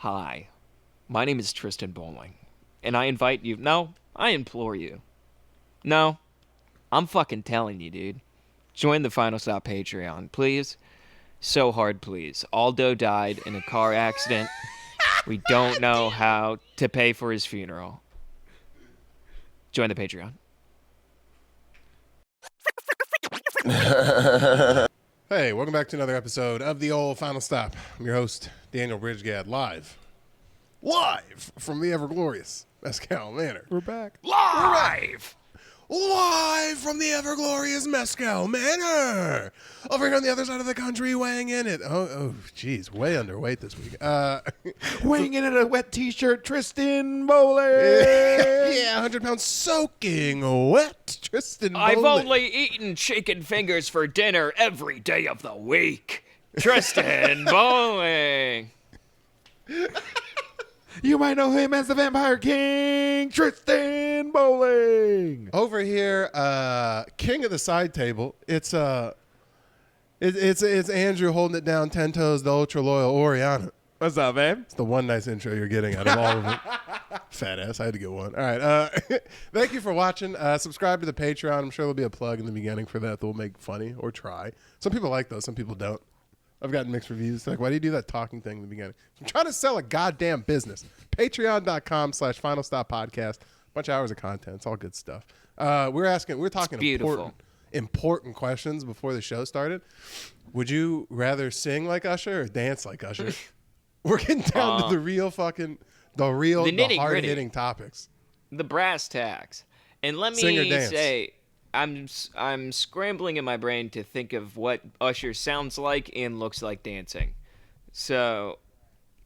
Hi, my name is Tristan Bowling, and I invite you. No, I implore you. No, I'm fucking telling you, dude. Join the Final Stop Patreon, please. So hard, please. Aldo died in a car accident. We don't know how to pay for his funeral. Join the Patreon. Hey, welcome back to another episode of the old Final Stop. I'm your host, Daniel Bridgegad, live from the ever-glorious Mescal Manor. We're back. Live Live from the ever-glorious Mescal Manor. Over here on the other side of the country, weighing in at, geez, way underweight this week. Weighing in at a wet t-shirt, Tristan Bowling. Yeah, 100 pounds soaking wet, Tristan Bowling. I've only eaten chicken fingers for dinner every day of the week. Tristan Bowling. You might know him as the Vampire King, Tristan Bowling. Over here, king of the side table. It's Andrew holding it down 10 toes, the ultra loyal Oriana. What's up, man? It's the one nice intro you're getting out of all of it. Fat ass. I had to get one. All right. Thank you for watching. Subscribe to the Patreon. I'm sure there'll be a plug in the beginning for that we'll make funny or try. Some people like those. Some people don't. I've gotten mixed reviews. They're like, why do you do that talking thing in the beginning? I'm trying to sell a goddamn business. Patreon.com/Final Stop Podcast. Bunch of hours of content. It's all good stuff. We're talking important questions before the show started. Would you rather sing like Usher or dance like Usher? We're getting down to the hard-hitting topics. The brass tacks. And let me say, I'm scrambling in my brain to think of what Usher sounds like and looks like dancing. So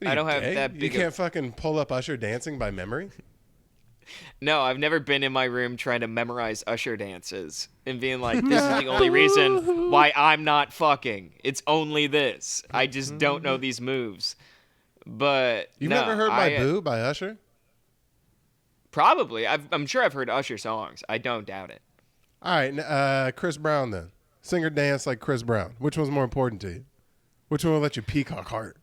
I don't have that big. You can't fucking pull up Usher dancing by memory? No, I've never been in my room trying to memorize Usher dances and being like, this is the only reason why I'm not fucking. It's only this. I just don't know these moves. But You've never heard My Boo by Usher? Probably. I'm sure I've heard Usher songs. I don't doubt it. All right, Chris Brown then. Sing or dance like Chris Brown. Which one's more important to you? Which one will let you peacock heart?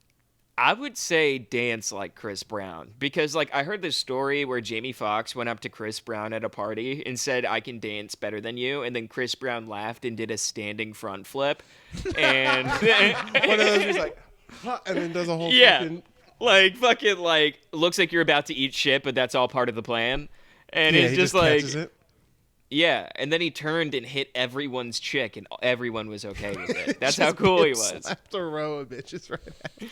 I would say dance like Chris Brown because, I heard this story where Jamie Foxx went up to Chris Brown at a party and said, "I can dance better than you," and then Chris Brown laughed and did a standing front flip, and one of those is like, huh, and then does a whole fucking looks like you're about to eat shit, but that's all part of the plan, and it's he just catches it. Yeah, and then he turned and hit everyone's chick, and everyone was okay with it. That's how cool he was. Slapped a row of bitches right at him.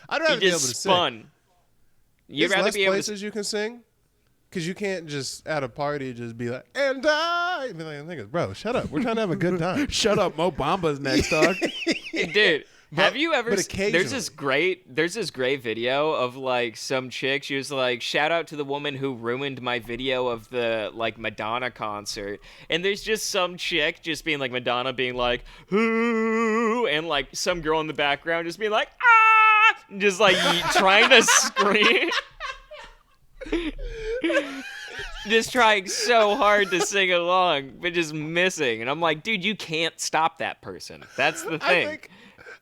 I'd rather he be able just to spun. sing. You'd There's rather less be able places you can sing, because you can't just at a party just be like, and I be like, niggas, bro, shut up. We're trying to have a good time. Shut up, Mo Bamba's next, dog. Dude. Have you ever? But occasionally. There's this great video of some chick. She was like, "Shout out to the woman who ruined my video of the Madonna concert." And there's just some chick just being like Madonna, being like, "Ooh," and some girl in the background just being like, "Ah," just trying to scream. Just trying so hard to sing along, but just missing. And I'm like, dude, you can't stop that person. That's the thing.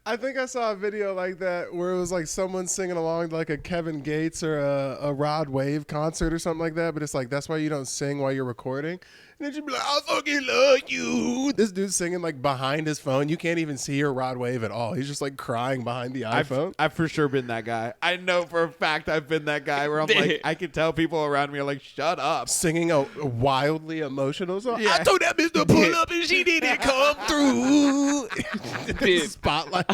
I think I saw a video like that where it was someone singing along to a Kevin Gates or a Rod Wave concert or something like that, but it's that's why you don't sing while you're recording. And then she'd be like, "I fucking love you." This dude's singing behind his phone. You can't even see your Rod Wave at all. He's just crying behind the iPhone. I've for sure been that guy. I know for a fact I've been that guy where I'm I can tell people around me are like, shut up. Singing a wildly emotional song. Yeah. I told that bitch to pull up and she didn't come through. Dude. Spotlight.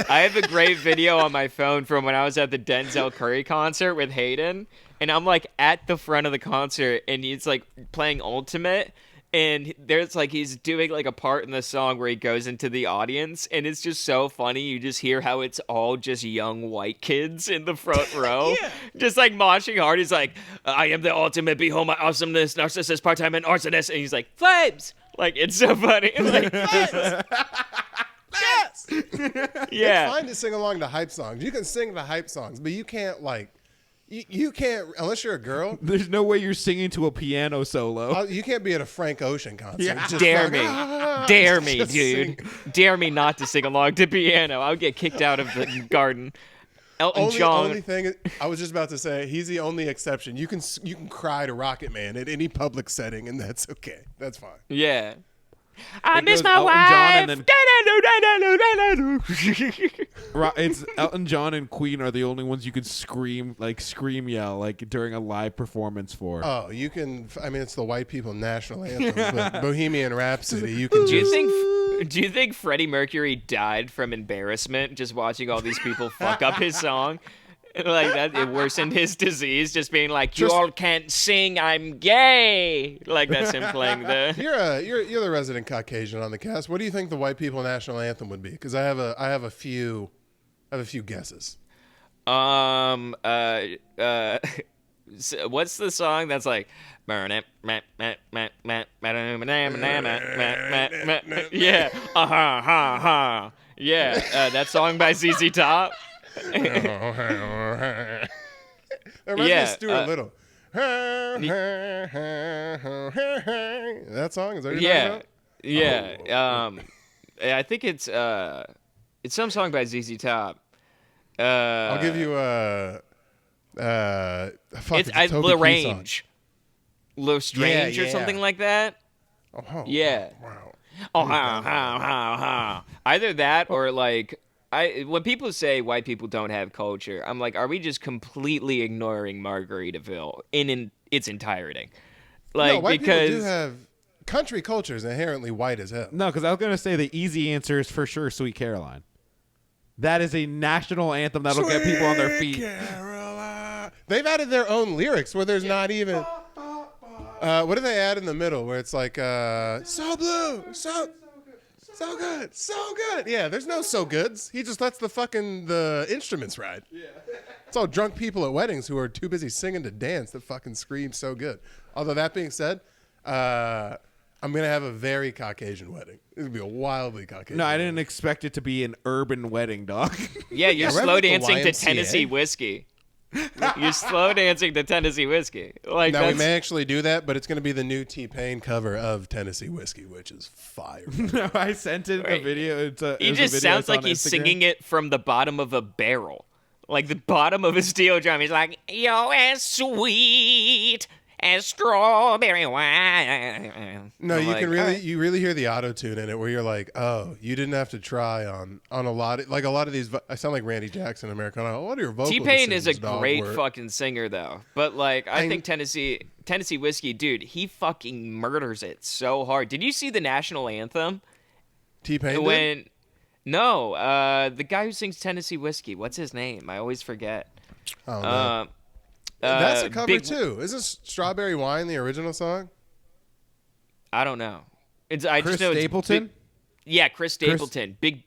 I have a great video on my phone from when I was at the Denzel Curry concert with Hayden, and I'm at the front of the concert, and he's playing Ultimate, and there's he's doing a part in the song where he goes into the audience, and it's just so funny. You just hear how it's all just young white kids in the front row, just moshing hard. He's like, "I am the ultimate, behold my awesomeness, narcissist, part-time, and arsonist," and he's like, "Flames!" It's so funny. Flames! Yes. Yeah. It's fine to sing along to hype songs. You can sing the hype songs, but you can't you can't unless you're a girl. There's no way you're singing to a piano solo. You can't be at a Frank Ocean concert. Yeah. Just Dare me, dare me, just dude. sing. Dare me not to sing along to piano. I'll get kicked out of the garden. Elton John. Only thing I was just about to say, he's the only exception. You can cry to Rocket Man at any public setting, and that's okay. That's fine. Yeah. I It miss goes my Elton wife. John and It's Elton John and Queen are the only ones you could scream yell like during a live performance for. Oh, you can. I mean, it's the white people national anthem, but Bohemian Rhapsody. You can. Do you think Freddie Mercury died from embarrassment just watching all these people fuck up his song? Like that, it worsened his disease. Just being like, "You all can't sing. I'm gay." Like that's him playing the. You're the resident Caucasian on the cast. What do you think the white people national anthem would be? Because I have a few guesses. What's the song that's like? Yeah. Yeah. That song by ZZ Top. That reminds me of Stuart Little. That song is that what you're talking about? Yeah. I think it's some song by ZZ Top. I'll give you It's Toby Le Keith Range, Le Strange, or yeah. something like that. song. Yeah. Wow. Oh, ha. Either that or like when people say white people don't have culture, I'm like, are we just completely ignoring Margaritaville in its entirety? Like No, white because people do have country culture is inherently white as hell. No, because I was gonna say the easy answer is for sure "Sweet Caroline." That is a national anthem that'll get people on their feet. Caroline. They've added their own lyrics where there's not even. What do they add in the middle where it's like so blue, so good, so good. Yeah, there's no so goods. He just lets the instruments ride. Yeah. It's all drunk people at weddings who are too busy singing to dance that fucking scream so good. Although that being said, I'm gonna have a very Caucasian wedding. It's gonna be a wildly Caucasian. No, I wedding. didn't expect it to be an urban wedding, dog. yeah, you're Yeah, slow right with the dancing to YMCA. Tennessee whiskey. You're slow dancing to Tennessee whiskey. Like Now we that's, may actually do that, but it's going to be the new T-Pain cover of Tennessee Whiskey, which is fire. No, I sent it a Wait. video. It he was a just video I sounds saw like on he's Instagram. singing it from the bottom of a barrel, like the bottom of a steel drum. He's like, "You're as sweet as strawberry wine." No, I'm you like, can really, "All right." you really hear the auto tune in it, where you're like, oh, you didn't have to try on a lot of, like a lot of these. I sound like Randy Jackson, Americana. A lot of your vocal T-Pain is a decisions, dog, great were- fucking singer, though. But like, I think Tennessee Whiskey, dude, he fucking murders it so hard. Did you see the national anthem? T-Pain did? When no, the guy who sings Tennessee Whiskey, what's his name? I always forget. Oh, no. Uh, That's a cover Big- too. Isn't Strawberry Wine the original song? I don't know. I Chris just know it's Stapleton? yeah, Chris Stapleton, big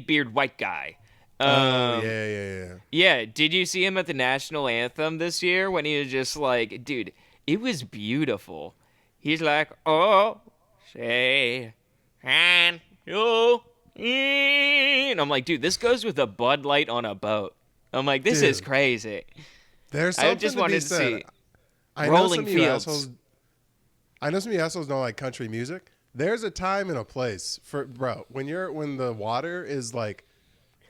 beard white guy. Yeah. Yeah, did you see him at the national anthem this year when he was just like, dude, it was beautiful. He's like, oh, say, and you, and I'm like, dude, this goes with a Bud Light on a boat. I'm like, this is Dude. crazy. There's I something just to wanted be to said. see I know Rolling some of you Fields. assholes. I know some of you assholes don't like country music. There's a time and a place for when the water is like,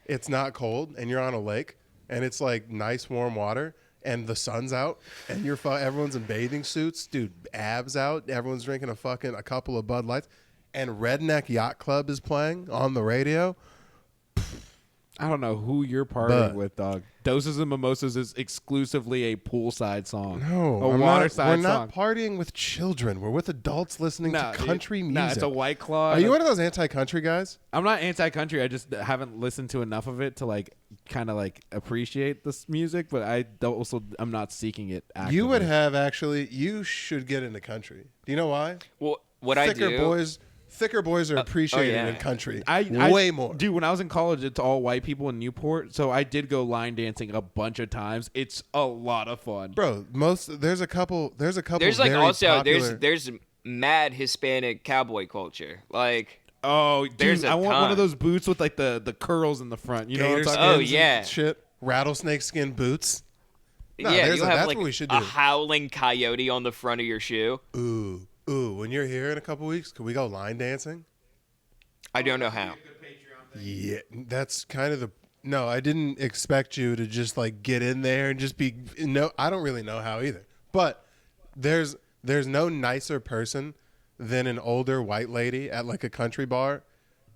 it's not cold and you're on a lake and it's like nice warm water and the sun's out and everyone's in bathing suits, dude, abs out. Everyone's drinking a couple of Bud Lights, and Redneck Yacht Club is playing on the radio. I don't know who you're partying But- with, dog. Doses and Mimosas is exclusively a poolside song. No, a we're waterside not song. partying with children. We're with adults listening to country music. Nah, it's a White Claw. Are you one of those anti-country guys? I'm not anti-country. I just haven't listened to enough of it to like kind of like appreciate this music. But I'm not seeking it. Actively. You would have actually. You should get into country. Do you know why? Well, what I do. Thicker boys are appreciated yeah. in country. I way more. Dude, when I was in college, it's all white people in Newport, so I did go line dancing a bunch of times. It's a lot of fun. Bro, there's a couple. There's like There's also popular, there's mad Hispanic cowboy culture. Like, Oh, There's dude, a I want one ton. of those boots with like the curls in the front. You know what I'm gator talking Oh, about? skins yeah. and shit. Rattlesnake skin boots. No, yeah, that's you have what like we should a do. howling coyote on the front of your shoe. Ooh. When you're here in a couple weeks, can we go line dancing? I don't know how. Yeah, that's kind of No, I didn't expect you to just like get in there and just be. No, I don't really know how either. But there's no nicer person than an older white lady at like a country bar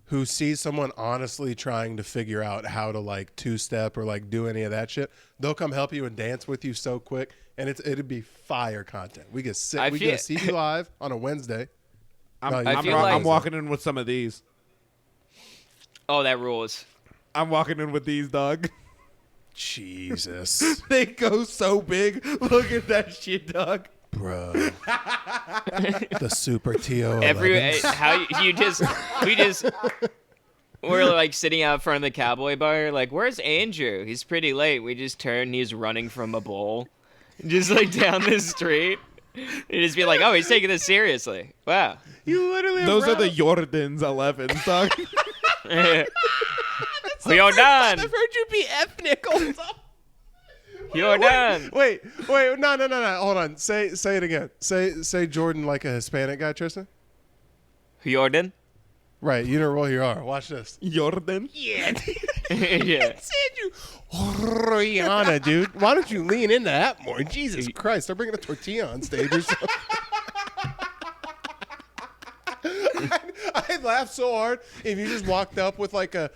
who sees someone honestly trying to figure out how to like two-step or like do any of that shit. They'll come help you and dance with you so quick, and it'd be fire content. We get sick. We get to see you live on a Wednesday. I'm walking in with some of these. Oh, that rules. I'm walking in with these, dog. Jesus. They go so big. Look at that shit, dog. Bro. The Super TO. We're like sitting out front of the Cowboy Bar, like, where's Andrew? He's pretty late. We just turn, he's running from a bowl. Just like down the street. You just be like, oh, he's taking this seriously. Wow. You literally Those are the Jordan's 11s, dog. You're done. I've heard you be ethnic also. You're done. Wait, no. Hold on. Say it again. Say Jordan like a Hispanic guy, Tristan. Jordan? Right, you know roll you are. Watch this. Jordan? Yeah. Yeah. Said you Rihanna, dude. Why don't you lean into that more? Jesus Christ. They're bringing a tortilla on stage or something. I'd laugh so hard if you just walked up with like a,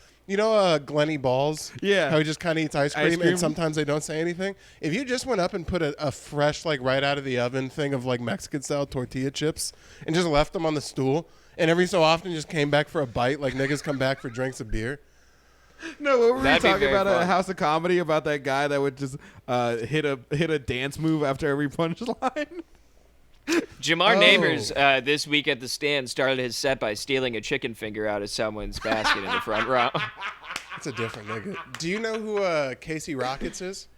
Glenny Balls? Yeah. How he just kind of eats ice cream and sometimes they don't say anything. If you just went up and put a fresh, like right out of the oven thing of like Mexican style tortilla chips and just left them on the stool and every so often just came back for a bite like niggas come back for drinks of beer. No, what were we That'd be talking very about fun. at House of Comedy about that guy that would just hit a dance move after every punchline? Jamar Oh. Neighbors this week at the stand started his set by stealing a chicken finger out of someone's basket in the front row. That's a different nigga. Do you know who Casey Rockets is?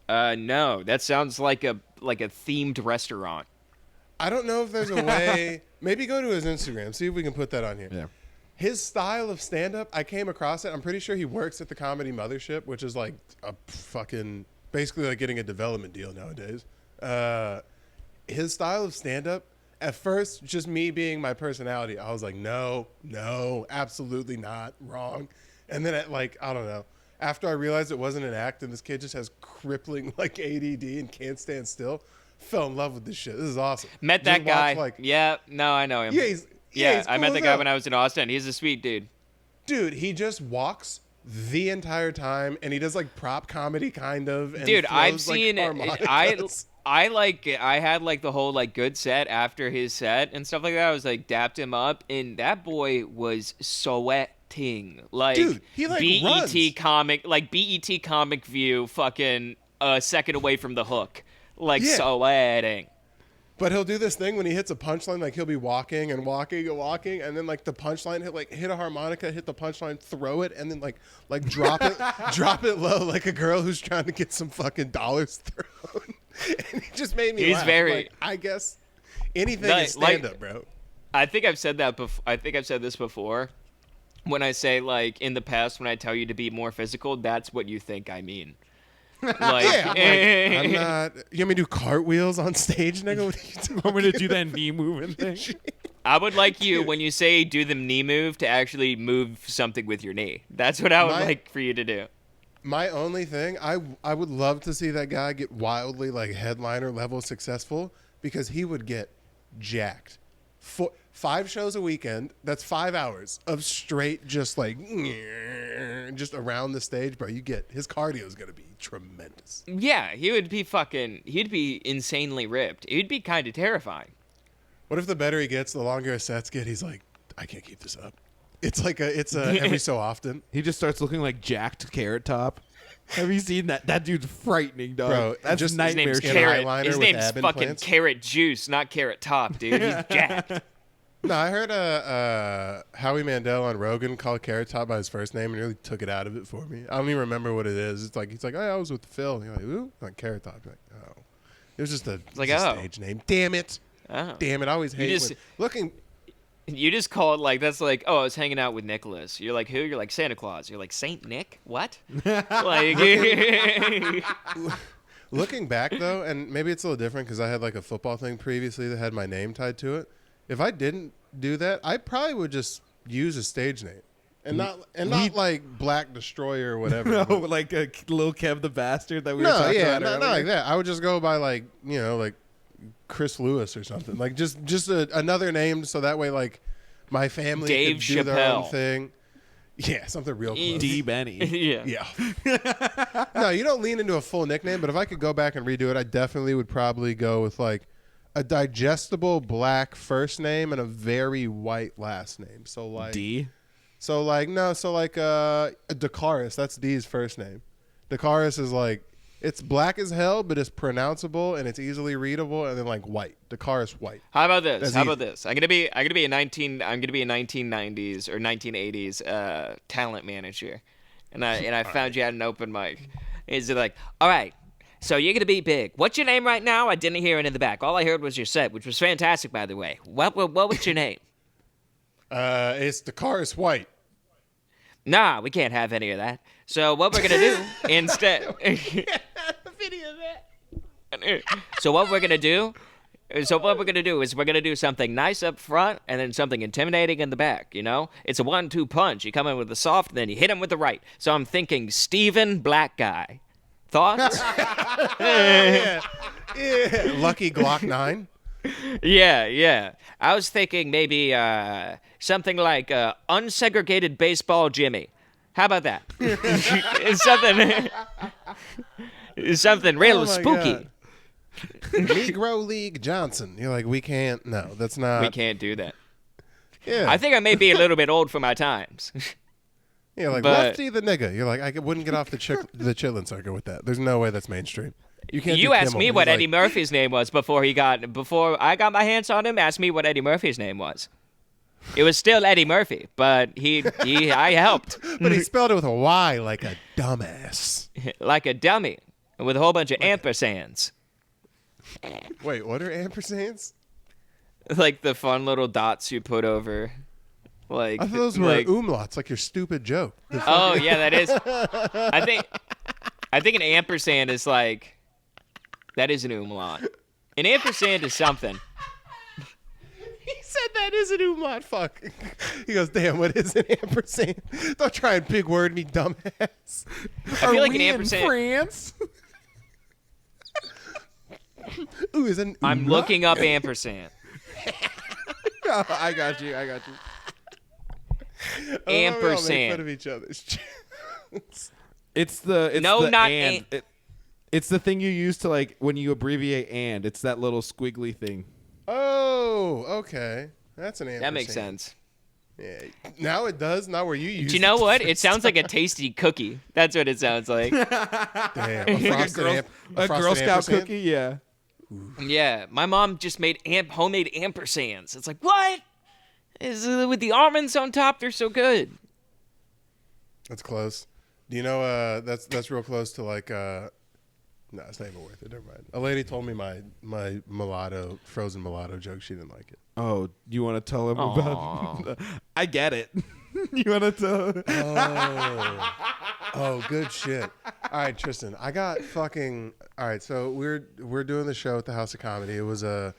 No, that sounds like a themed restaurant. I don't know if there's a way. Maybe go to his Instagram. See if we can put that on here. Yeah. His style of stand-up, I came across it. I'm pretty sure he works at the Comedy Mothership, which is like a fucking basically like getting a development deal nowadays. His style of stand-up, at first, just me being my personality, I was like, no, absolutely not, wrong. And then I don't know. After I realized it wasn't an act and this kid just has crippling like ADD and can't stand still, fell in love with this shit. This is awesome. Met Just that guy. watch, Yeah, no, I know him. Yeah, he's I cool met as the guy hell. when I was in Austin. He's a sweet dude. Dude, he just walks the entire time and he does like prop comedy kind of. And Dude, I've throws, like, seen it. harmonicas. I had like the whole like good set after his set and stuff like that. I was like dapped him up, and that boy was sweating. Like, Dude, he, like, runs. BET comic view, fucking a second away from the hook, like Yeah. sweating. But he'll do this thing when he hits a punchline, like he'll be walking and walking and walking, and then like the punchline hit a harmonica, hit the punchline, throw it, and then like drop it low like a girl who's trying to get some fucking dollars thrown. And he just made me He's laugh. very- Like, I guess anything Like- is stand up, bro. I think I've said that before. I think I've said this before. When I say like in the past, when I tell you to be more physical, that's what you think I mean. Like, Yeah, I'm not. You want me to do cartwheels on stage, nigga? What are you doing? I'm gonna do that knee moving thing. I would like you, when you say do the knee move, to actually move something with your knee. That's what I would like for you to do. My only thing, I would love to see that guy get wildly like headliner level successful because he would get jacked. 5 shows a weekend, that's 5 hours of straight just like just around the stage, bro. His cardio is gonna be tremendous. Yeah, he'd be insanely ripped. It'd be kind of terrifying. What if the better he gets, the longer his sets get, he's like, I can't keep this up. It's every so often. He just starts looking like jacked Carrot Top. Have you seen that? That dude's frightening, dog. Bro, That's just- His nightmare name's shit. Carrot. eyeliner His with name's ab fucking implants? Carrot Juice, not Carrot Top, dude. He's jacked. No, I heard Howie Mandel on Rogan call Carrot Top by his first name and really took it out of it for me. I don't even remember what it is. It's like he's like, oh, I was with Phil. And you're like, who? Like Carrot Top. You're like, oh, it was just a stage name. Damn it. Oh. Damn it. I always hate just- when looking. You just call it like that's like, oh, I was hanging out with Nicholas. You're like, who? You're like Santa Claus. You're like Saint Nick. What? Like, Looking back though, and maybe it's a little different because I had like a football thing previously that had my name tied to it. If I didn't do that, I probably would just use a stage name not like Black Destroyer or whatever. No, but- like a Lil Kev the Bastard that we were no, talking yeah, about not earlier. like that. I would just go by like like Chris Lewis or something. Like just another name, so that way like my family Dave could do their own Chappelle. thing. Yeah, something real close. D Benny. Yeah. Yeah. No, you don't lean into a full nickname, but if I could go back and redo it, I definitely would probably go with like a digestible black first name and a very white last name. So like D. So like Dakaris, that's D's first name. Dakaris is like it's black as hell, but it's pronounceable and it's easily readable, and then like white. Dakaris white. How about this? That's How easy. about this? I'm gonna be a 1990s or 1980s talent manager, and I found you at an open mic. Is it like, all right, so you're gonna be big. What's your name right now? I didn't hear it in the back. All I heard was your set, which was fantastic, by the way. What was your name? It's Dakaris white. Nah, we can't have any of that. So what we're gonna do instead? So what we're gonna do? So what we're gonna do is we're gonna do something nice up front and then something intimidating in the back. You know, it's a 1-2 punch. You come in with the soft, and then you hit him with the right. So I'm thinking Steven Black Guy. Thoughts? Yeah. Lucky Glock 9. Yeah. I was thinking maybe something like unsegregated baseball Jimmy. How about that? It's something real Oh my spooky. God. Negro League Johnson. You're like, we can't. No, that's not. We can't do that. Yeah. I think I may be a little bit old for my times. Yeah, like but- Lefty the nigga. You're like, I wouldn't get off the chillin' circuit with that. There's no way that's mainstream. You can't. You do asked Kimmel. me He's what like, Eddie Murphy's name was before I got my hands on him. Asked me what Eddie Murphy's name was. It was still Eddie Murphy, but I helped But he spelled it with a Y like a dumbass. like a dummy with a whole bunch of ampersands, Wait, what are ampersands? like the fun little dots you put over. Like I thought those were like, umlauts, like your stupid joke. oh yeah, that is. I think an ampersand is like that is an umlaut. An ampersand is something. He said that is an umlaut. Fuck. He goes, damn, what is an ampersand? Don't try and big word me, dumbass. I feel like an ampersand. France. Ooh, is an I'm umlaut? looking up ampersand. I got you. I love how we all make Ampersand. fun of each other's jokes. It's the No, the not and. It's the thing you use to like when you abbreviate and. It's that little squiggly thing. Oh, okay. That's an ampersand. That makes sense. Yeah. Now it does. Not where you use. Do you know what? It sounds like a tasty cookie. That's what it sounds like. Damn, a frosted a frosted Girl Scout ampersand? cookie. Yeah. Yeah, my mom just made homemade ampersands. It's like, what? With the almonds on top, they're so good. That's close. Do you know? That's real close to like. No, it's not even worth it. Never mind. A lady told me my frozen mulatto joke. She didn't like it. Oh, you want to tell him Aw. about? I get it. You want to tell? Oh, good shit. All right, Tristan. I got fucking. All right, so we're doing the show at the House of Comedy. It was a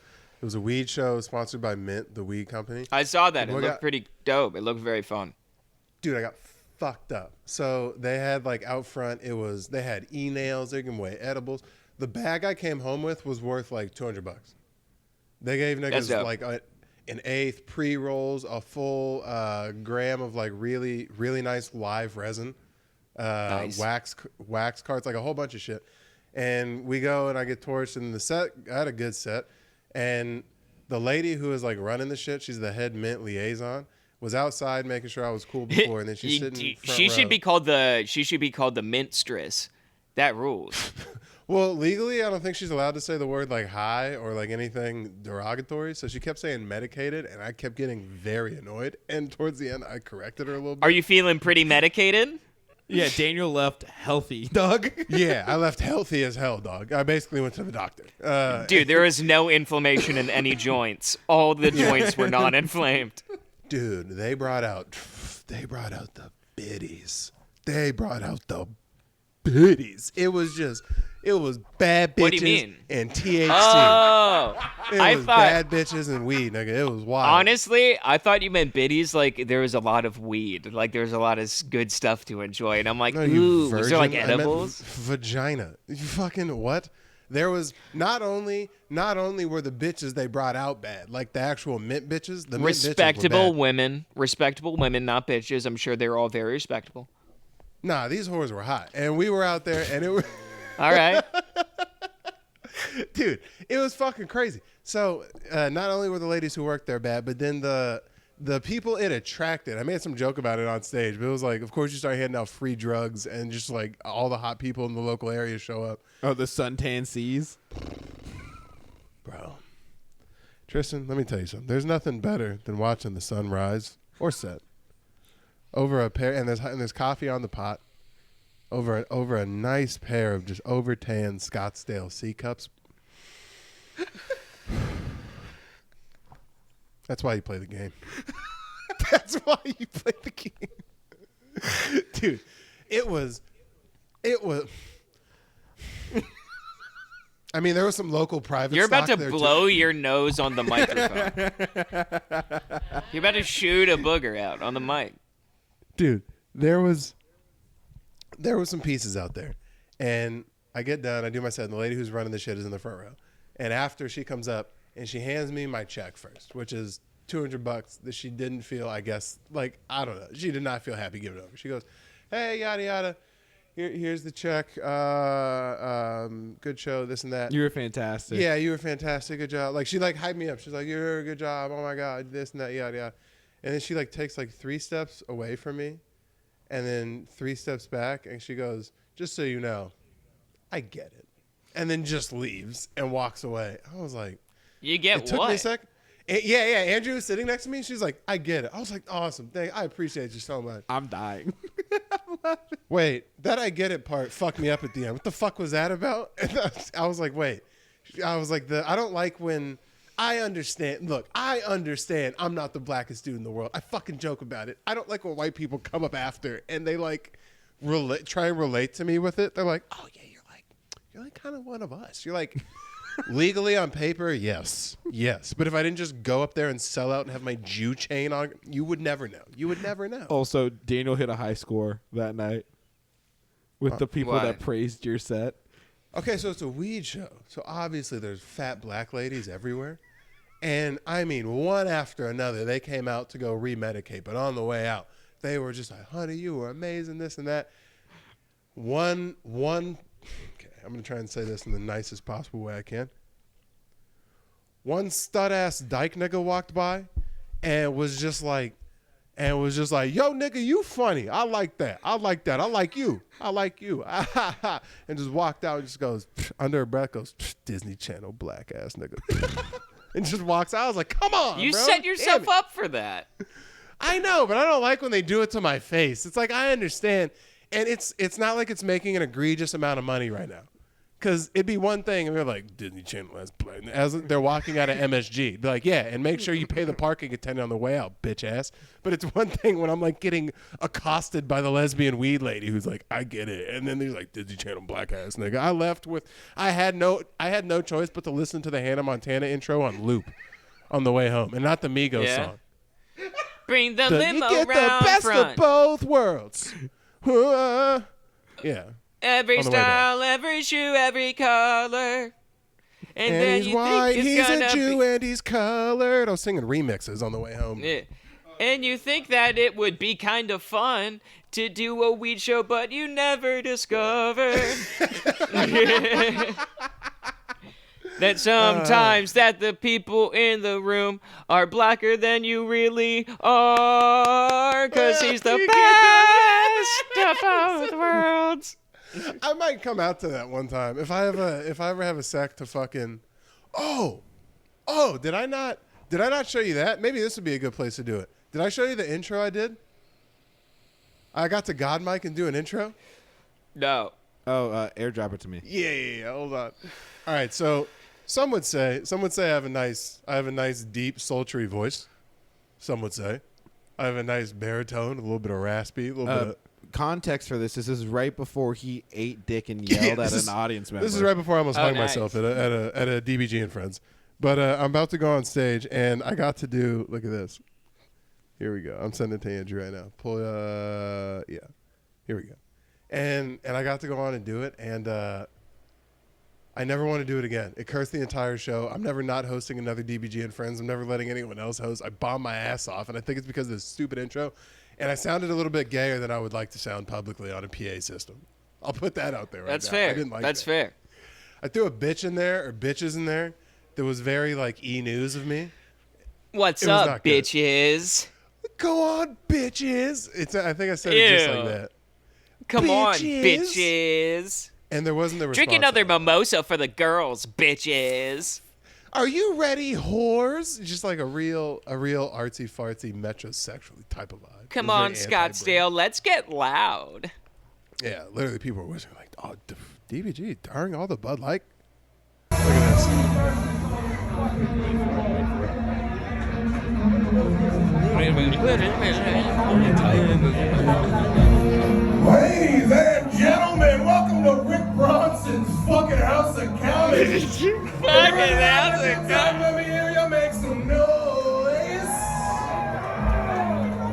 weed show sponsored by Mint, the weed company. I saw that. It What looked got- pretty dope. It looked very fun. Dude, I got fucked up. So they had like out front, they had e-nails, they gave away edibles. The bag I came home with was worth like $200. They gave That's niggas dope. like an eighth pre-rolls, a full gram of like really, really nice live resin, Nice. wax carts, like a whole bunch of shit. And we go and I get torched, and the set, I had a good set. And the lady who was like running the shit, she's the head Mint liaison, was outside making sure I was cool before, and then she's sitting in front She row. should be called the minstress. That rules. Well, legally, I don't think she's allowed to say the word like high or like anything derogatory. So she kept saying medicated, and I kept getting very annoyed. And towards the end, I corrected her a little bit. Are you feeling pretty medicated? Yeah, Daniel left healthy, dog. Yeah, I left healthy as hell, dog. I basically went to the doctor. Dude, there is no inflammation in any joints. All the joints were not inflamed. Dude, they brought out the biddies. They brought out the biddies. It was just It was bad bitches What do you mean? and THC. Oh, It I was thought. bad bitches and weed, nigga. It was wild. Honestly, I thought you meant biddies. Like there was a lot of weed. Like there was a lot of good stuff to enjoy. And I'm like, No, you ooh, virgin. was there like I meant edibles? vagina. You fucking what? There was not only were the bitches they brought out bad, like the actual mint bitches. The mint bitches were Respectable bad. women, not bitches. I'm sure they're all very respectable. Nah, these whores were hot, and we were out there, and it was. All right. Dude, it was fucking crazy. So not only were the ladies who worked there bad, but then the people it attracted. I made some joke about it on stage, but it was like, of course, you start handing out free drugs, and just like all the hot people in the local area show up. Oh, the suntan seas. Bro, Tristan, let me tell you something. There's nothing better than watching the sun rise or set over a pair, and there's coffee on the pot over a nice pair of just over tan Scottsdale C cups. That's why you play the game. That's why you play the game. Dude, it was I mean, there was some local private You're about to stock there, too. blow your nose on the microphone. You're about to shoot a booger out on the mic. Dude, there was some pieces out there, and I get done, I do my set, and the lady who's running the shit is in the front row, and after she comes up and she hands me my check first, which is $200 that she didn't feel, I guess, like, I don't know, she did not feel happy giving it over. She goes, hey, yada yada, here's the check, good show, this and that. You were fantastic. Yeah, you were fantastic, good job. Like, she like hyped me up. She's like, you're a good job, oh my god, this and that, yada yada. And then she like takes like 3 steps away from me, and then 3 steps back, and she goes, just so you know, I get it. And then just leaves and walks away. I was like, You get it took what? me a sec. Yeah. Andrew was sitting next to me. She's like, I get it. I was like, awesome. I appreciate you so much. I'm dying. Wait, that I get it part fucked me up at the end. What the fuck was that about? And I was like, wait. I was like, I don't like when I understand. Look, I understand I'm not the blackest dude in the world. I fucking joke about it. I don't like when white people come up after and they like try and relate to me with it. They're like, oh yeah, you're like kind of one of us. You're like legally on paper, yes. But if I didn't just go up there and sell out and have my Jew chain on, you would never know. You would never know. Also, Daniel hit a high score that night with the people Why? that praised your set. Okay, so it's a weed show. So obviously there's fat black ladies everywhere. And I mean, one after another, they came out to go remedicate. But on the way out, they were just like, honey, you were amazing, this and that. Okay, I'm going to try and say this in the nicest possible way I can. One stud-ass dyke nigga walked by and was just like, yo, nigga, you funny. I like that. I like you. And just walked out and just goes, under her breath, goes, Disney Channel black ass nigga. And just walks out. I was like, come on, You bro. set Damn yourself it. up for that. I know, but I don't like when they do it to my face. It's like, I understand. And it's not like it's making an egregious amount of money right now. Because it'd be one thing, and they're like, Disney Channel has black. As they're walking out of MSG. Be like, yeah, and make sure you pay the parking attendant on the way out, bitch ass. But it's one thing when I'm like getting accosted by the lesbian weed lady who's like, I get it. And then there's like, Disney Channel black ass nigga. I left with, I had no choice but to listen to the Hannah Montana intro on loop on the way home. And not the Migos Yeah. song. Bring the You limo get the round best front. of both worlds. Yeah. Every on the way back. style, every shoe, every color. And then And he's you white, think it's he's gonna a Jew, be... and he's colored. I was singing remixes on the way home. Yeah. And you think that it would be kind of fun to do a weed show, but you never discovered that sometimes that the people in the room are blacker than you really are, 'cause he's the best of both worlds. I might come out to that one time if I ever have a sec to fucking. Oh, did I not show you that? Maybe this would be a good place to do it. Did I show you the intro I did? I got to God mic and do an intro. No. Oh, airdrop it to me. Yeah. Hold on. All right. So some would say I have a nice deep sultry voice. Some would say I have a nice baritone, a little bit of raspy, a little bit of context for this, this is right before he ate dick and yelled at an audience member. This is right before I almost hung nice. myself at a DBG and Friends. But I'm about to go on stage, and I got to do. Look at this. Here we go. I'm sending it to Andrew right now. Pull. Yeah. Here we go. And I got to go on and do it, and I never want to do it again. It cursed the entire show. I'm never not hosting another DBG and Friends. I'm never letting anyone else host. I bombed my ass off, and I think it's because of this stupid intro. And I sounded a little bit gayer than I would like to sound publicly on a PA system. I'll put that out there right That's now. fair. I didn't like That's that. fair. I threw a bitch in there, or bitches in there, that was very, like, E-News of me. What's It was up, not good. bitches? Go on, bitches. I think I said it just Ew. like that. Come on, Bitches. bitches. And there wasn't the response. Drink another mimosa for the girls, bitches. Are you ready, whores? Just like a real artsy fartsy metrosexual type of vibe. Come It was on, very anti-Brit. Scottsdale, let's get loud. Yeah, literally, people were whispering like, "Oh, DBG during all the Bud Light." Look at this. Ladies and gentlemen, welcome to Rick Bronson's fucking House of Comedy. Fucking how's it Time, let me hear you make some noise.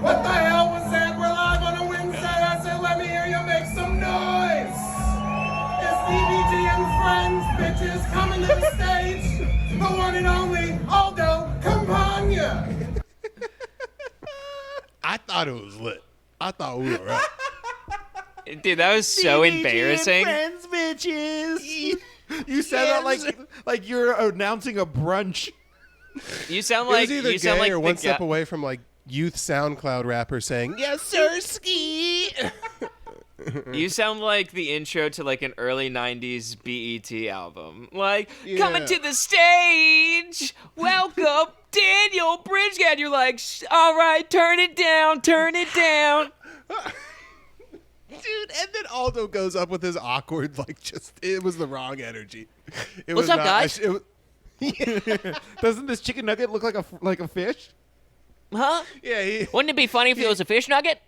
What the hell was that? We're live on a Wednesday. I said, let me hear you make some noise. It's DBG and Friends, bitches, coming to the stage. The one and only Aldo Campagna. I thought it was lit. I thought we were right. Dude, that was so embarrassing. Friends, bitches. You said that like you're announcing a brunch. You sound It like was either you sound gay like or the one step guy- away from like youth SoundCloud rapper saying, "Yes, sir, ski." You sound like the intro to like an early '90s BET album. Like, coming Yeah. to the stage, welcome Daniel Bridgegate. You're like, all right, turn it down, turn it down. Dude, and then Aldo goes up with his awkward, like, it was the wrong energy. It What's was up, not, guys? it was- Doesn't this chicken nugget look like a fish? Huh? yeah, Wouldn't it be funny if it was a fish nugget?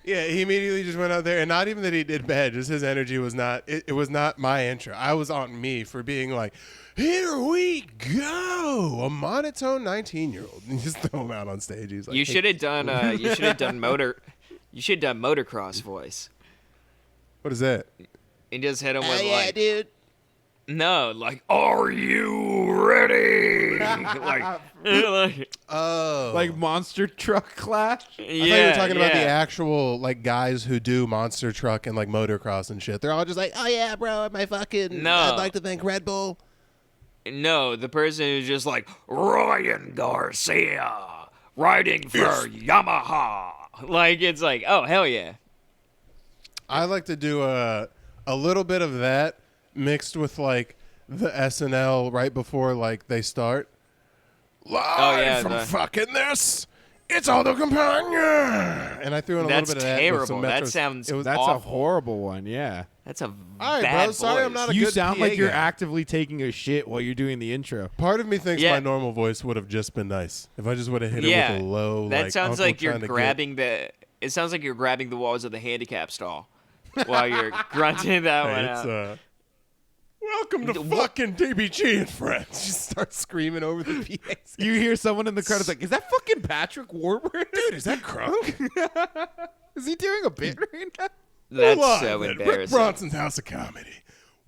he immediately just went out there, and not even that he did bad, just his energy was not, it was not my intro. I was on me for being like, here we go, a monotone 19-year-old. And just throw him out on stage. He's like, You "Hey, should have done. You should have done You should have done motocross voice. what is that? And just hit him with like, dude. no, like, are you ready? like, Oh. Like monster truck clash? I thought you were talking about the actual like guys who do monster truck and like motocross and shit. They're all just like, "Oh yeah, bro, my fucking No. I'd like to thank Red Bull." No, the person who's just like Ryan Garcia riding for Yamaha. Like it's like, oh hell yeah. I like to do a little bit of that mixed with like the SNL right before like they start. Live yeah, from the- fucking this. It's Aldo Campagna. And I threw in a That's little bit of that. with some terrible. That Metro- sounds it was That's awful. a horrible one, yeah. That's a All right, bad bro. Sorry, I'm voice. not a You good sound PA like you're guy. actively taking a shit while you're doing the intro. Part of me thinks Yeah. my normal voice would have just been nice if I just would have hit it Yeah, with a low. that like, sounds uncle like you're trying to get- grabbing the. It sounds like you're grabbing the walls of the handicap stall while you're grunting that one Hey, it's, out. welcome to fucking DBG and Friends. Just start screaming over the PA. You hear someone in the crowd is like, is that fucking Patrick Warburton? Dude, is that Crunk? Is he doing a bit right now? That's Live so at Rick embarrassing. Bronson's House of Comedy.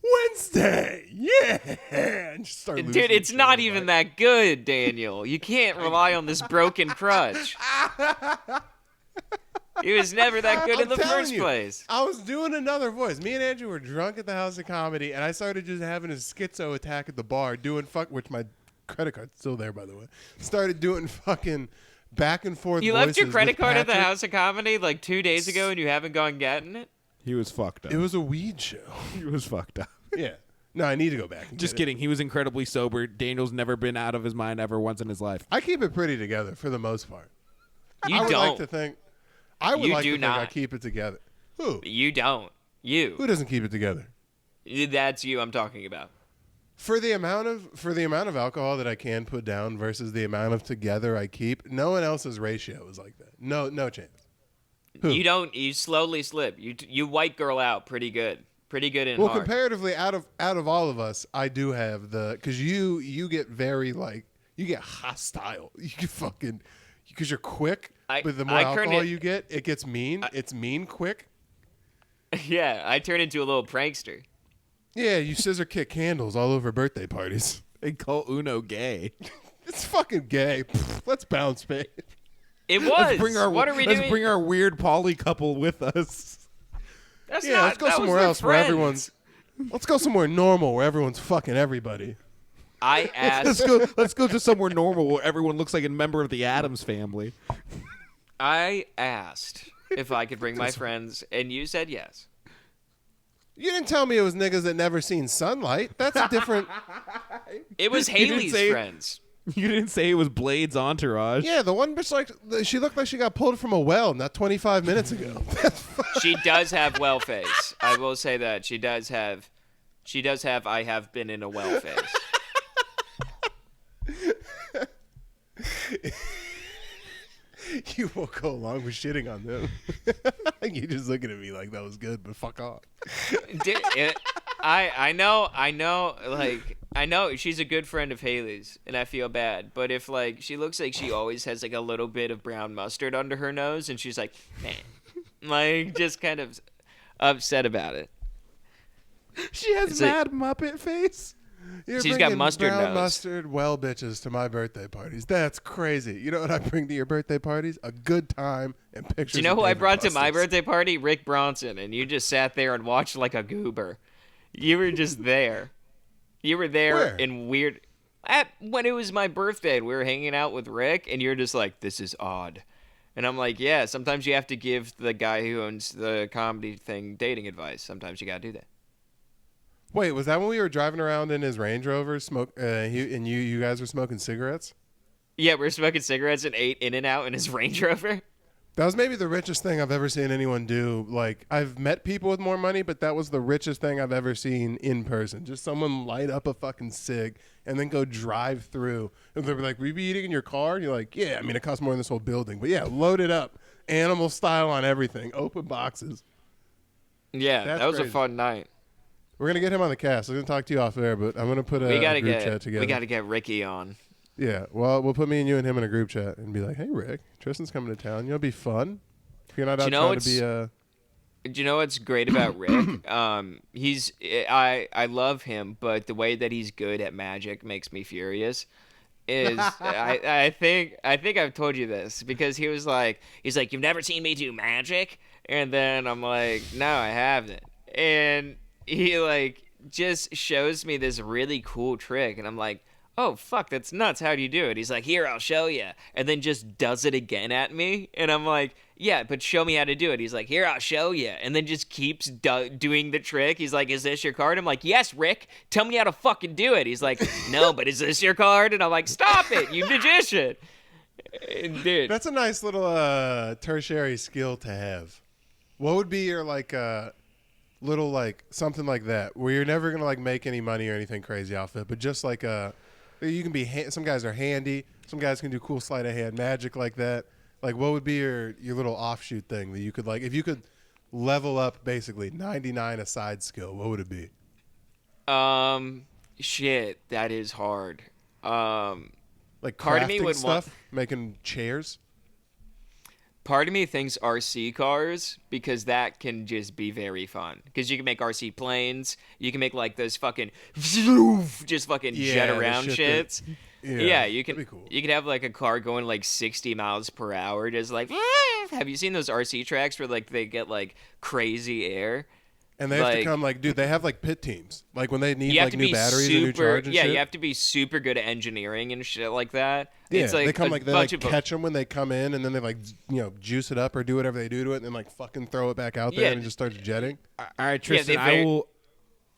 Wednesday. Yeah. And just start losing Dude, it's shit not on even mic. that good, Daniel. You can't rely on this broken crutch. It was never that good in I'm the telling first you, place. I was doing another voice. Me and Andrew were drunk at the House of Comedy, and I started just having a schizo attack at the bar, doing which my credit card's still there, by the way. Started doing fucking back and forth. You left your voices credit with card at the Patrick. House of Comedy like 2 days ago and you haven't gone getting it? He was fucked up. It was a weed show. He was fucked up. Yeah. No, I need to go back. And Just get it. kidding. He was incredibly sober. Daniel's never been out of his mind ever once in his life. I keep it pretty together for the most part. You I would don't. like to think. I would You like do to think I not. keep it together. Who? You don't. You. Who doesn't keep it together? That's you I'm talking about. For the amount of alcohol that I can put down versus the amount of together I keep, no one else's ratio is like that. No chance. You slowly slip. You white girl out pretty good and Well, hard. comparatively, out of all of us, I do have because you get very like you get hostile. You get fucking because you're quick. But the more alcohol you get, it gets mean. It's mean quick. Yeah, I turn into a little prankster. Yeah, you scissor kick candles all over birthday parties. They call Uno gay. It's fucking gay. Let's bounce, man. It was. What are we let's doing? bring our weird poly couple with us. That's Yeah, not, let's go that was somewhere their else where friends. everyone's. Let's go somewhere normal where everyone's fucking everybody. I asked. Let's go to somewhere normal where everyone looks like a member of the Addams family. I asked if I could bring my friends, and you said yes. You didn't tell me it was niggas that never seen sunlight. That's a different. It was You didn't Haley's say- friends. You didn't say it was Blade's entourage. Yeah, the one bitch she looked like she got pulled from a well not 25 minutes ago. She does have well face. I will say that she does have. I have been in a well face. You won't go along with shitting on them. You just looking at me like that was good, but fuck off. I know. Like I know she's a good friend of Haley's, and I feel bad. But if like she looks like she always has like a little bit of brown mustard under her nose, and she's like, man, like just kind of upset about it. She has It's like- mad Muppet face. You're She's got bringing mustard brown nose. mustard well bitches to my birthday parties. That's crazy. You know what I bring to your birthday parties? A good time and pictures. Do you know of who I David brought to my Buster's. birthday party? Rick Bronson, and you just sat there and watched like a goober. You were just there. You were there Where? in weird. When it was my birthday, and we were hanging out with Rick, and you're just like, "This is odd," and I'm like, "Yeah." Sometimes you have to give the guy who owns the comedy thing dating advice. Sometimes you gotta do that. Wait, was that when we were driving around in his Range Rover? You guys were smoking cigarettes? Yeah, we were smoking cigarettes and ate In-N-Out in his Range Rover. That was maybe the richest thing I've ever seen anyone do. Like, I've met people with more money, but that was the richest thing I've ever seen in person. Just someone light up a fucking cig and then go drive through. And they'll be like, "Will you be eating in your car?" And you're like, "Yeah, I mean, it costs more than this whole building." But yeah, load it up. Animal style on everything. Open boxes. Yeah, That's that was crazy. a fun night. We're going to get him on the cast. I'm going to talk to you off air, but I'm going to put a We gotta group chat together. get Ricky on. Yeah, well, we'll put me and you and him in a group chat and be like, "Hey, Rick, Tristan's coming to town. You'll be fun. If you're not Do out you know trying to be a..." Do you know what's great about Rick? I love him, but the way that he's good at magic makes me furious. I think I've told you this because he's like, "You've never seen me do magic?" And then I'm like, "No, I haven't." And he like just shows me this really cool trick, and I'm like, "Oh fuck, that's nuts! How do you do it?" He's like, "Here, I'll show you," and then just does it again at me, and I'm like, "Yeah, but show me how to do it." He's like, "Here, I'll show you," and then just keeps doing the trick. He's like, "Is this your card?" I'm like, "Yes, Rick. Tell me how to fucking do it." He's like, "No, but is this your card?" And I'm like, "Stop it, you magician!" Dude, That's a nice little tertiary skill to have. What would be your like little like something like that where you're never gonna like make any money or anything crazy off it, but just like you can be some guys are handy, some guys can do cool sleight of hand magic like that. Like what would be your little offshoot thing that you could like if you could level up basically 99 a side skill? What would it be? shit, that is hard. Like Part of me crafting would want- stuff, making chairs. Part of me thinks RC cars because that can just be very fun. Because you can make RC planes, you can make like those fucking just fucking jet the around shit shits. that- Yeah, you can. that'd be cool. You could have like a car going like 60 miles per hour, just like. Have you seen those RC tracks where like they get like crazy air? And they have to like- come like, dude, they have like pit teams. Like when they need You have like to new be batteries or new super. charge and Yeah, shit. you have to be super good at engineering and shit like that. Yeah, it's like they come a like they bunch like of catch them when they come in, and then they like juice it up or do whatever they do to it, and then like fucking throw it back out there, Yeah. and it just starts jetting. All right, Tristan, they very-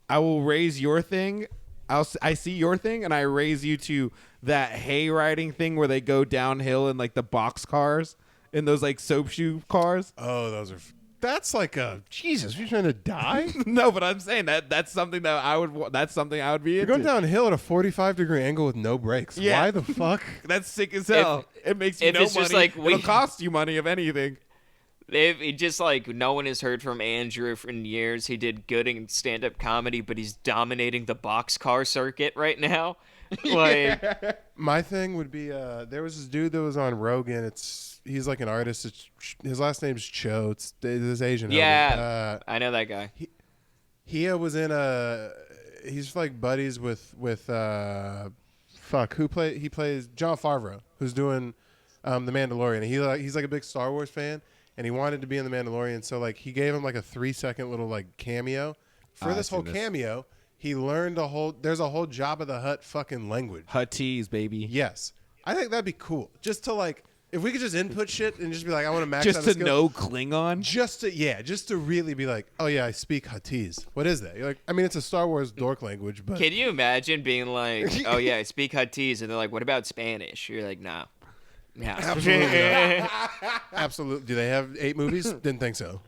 I will raise your thing. I see your thing, and I raise you to that hay riding thing where they go downhill in like the box cars, in those like soap shoe cars. Oh, those are. That's like a Jesus. You're trying to die. No, but I'm saying that's something that I would. That's something I would be You're into. going downhill at a 45-degree angle with no brakes. Yeah. Why the fuck? That's sick as hell. It makes you if no it's money. just like It'll cost you money if anything. He just like no one has heard from Andrew in years. He did good in stand-up comedy, but he's dominating the boxcar circuit right now. Like, My thing would be there was this dude that was on Rogan. He's like an artist. His last name's Cho. It's this Asian. yeah, I know that guy. He was in he's like buddies with he plays Jon Favreau, who's doing The Mandalorian. He's like a big Star Wars fan, and he wanted to be in The Mandalorian, so like he gave him like a 3-second little like cameo. For this whole cameo, he learned there's a whole Jabba the Hutt fucking language. Huttese, baby. Yes. I think that'd be cool. Just to like, if we could just input shit and just be like, I want to max Just out to the skill. know Klingon. Just to really be like, oh yeah, I speak Huttese. What is that? You're like, I mean, it's a Star Wars dork language, but Can you imagine being like, oh yeah, I speak Huttese, and they're like, what about Spanish? You're like, no. Yeah. Absolutely absolutely. Do they have 8 movies? Didn't think so.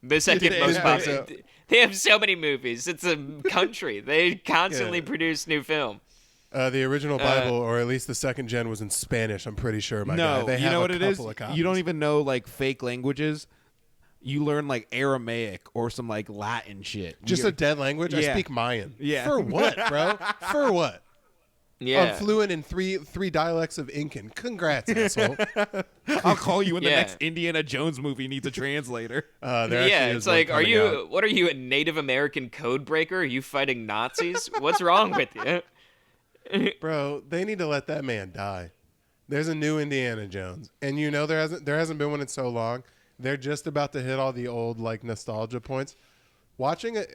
The second They most have popular. They have so many movies. It's a country. They constantly produce new film. The original Bible, or at least the second gen, was in Spanish. I'm pretty sure. My guy. No, They you have know a what it is? couple of copies. You don't even know like fake languages. You learn like Aramaic or some like Latin shit. Just a dead language. I Yeah. speak Mayan. Yeah. For what, bro? For what? Yeah. I'm fluent in three dialects of Incan. Congrats, asshole. I'll call you when the Yeah. next Indiana Jones movie needs a translator. There Yeah, actually it's is one like, coming out. what are you, a Native American code breaker? Are you fighting Nazis? What's wrong with you? Bro, they need to let that man die. There's a new Indiana Jones, and you know there hasn't been one in so long. They're just about to hit all the old like nostalgia points. Watching it,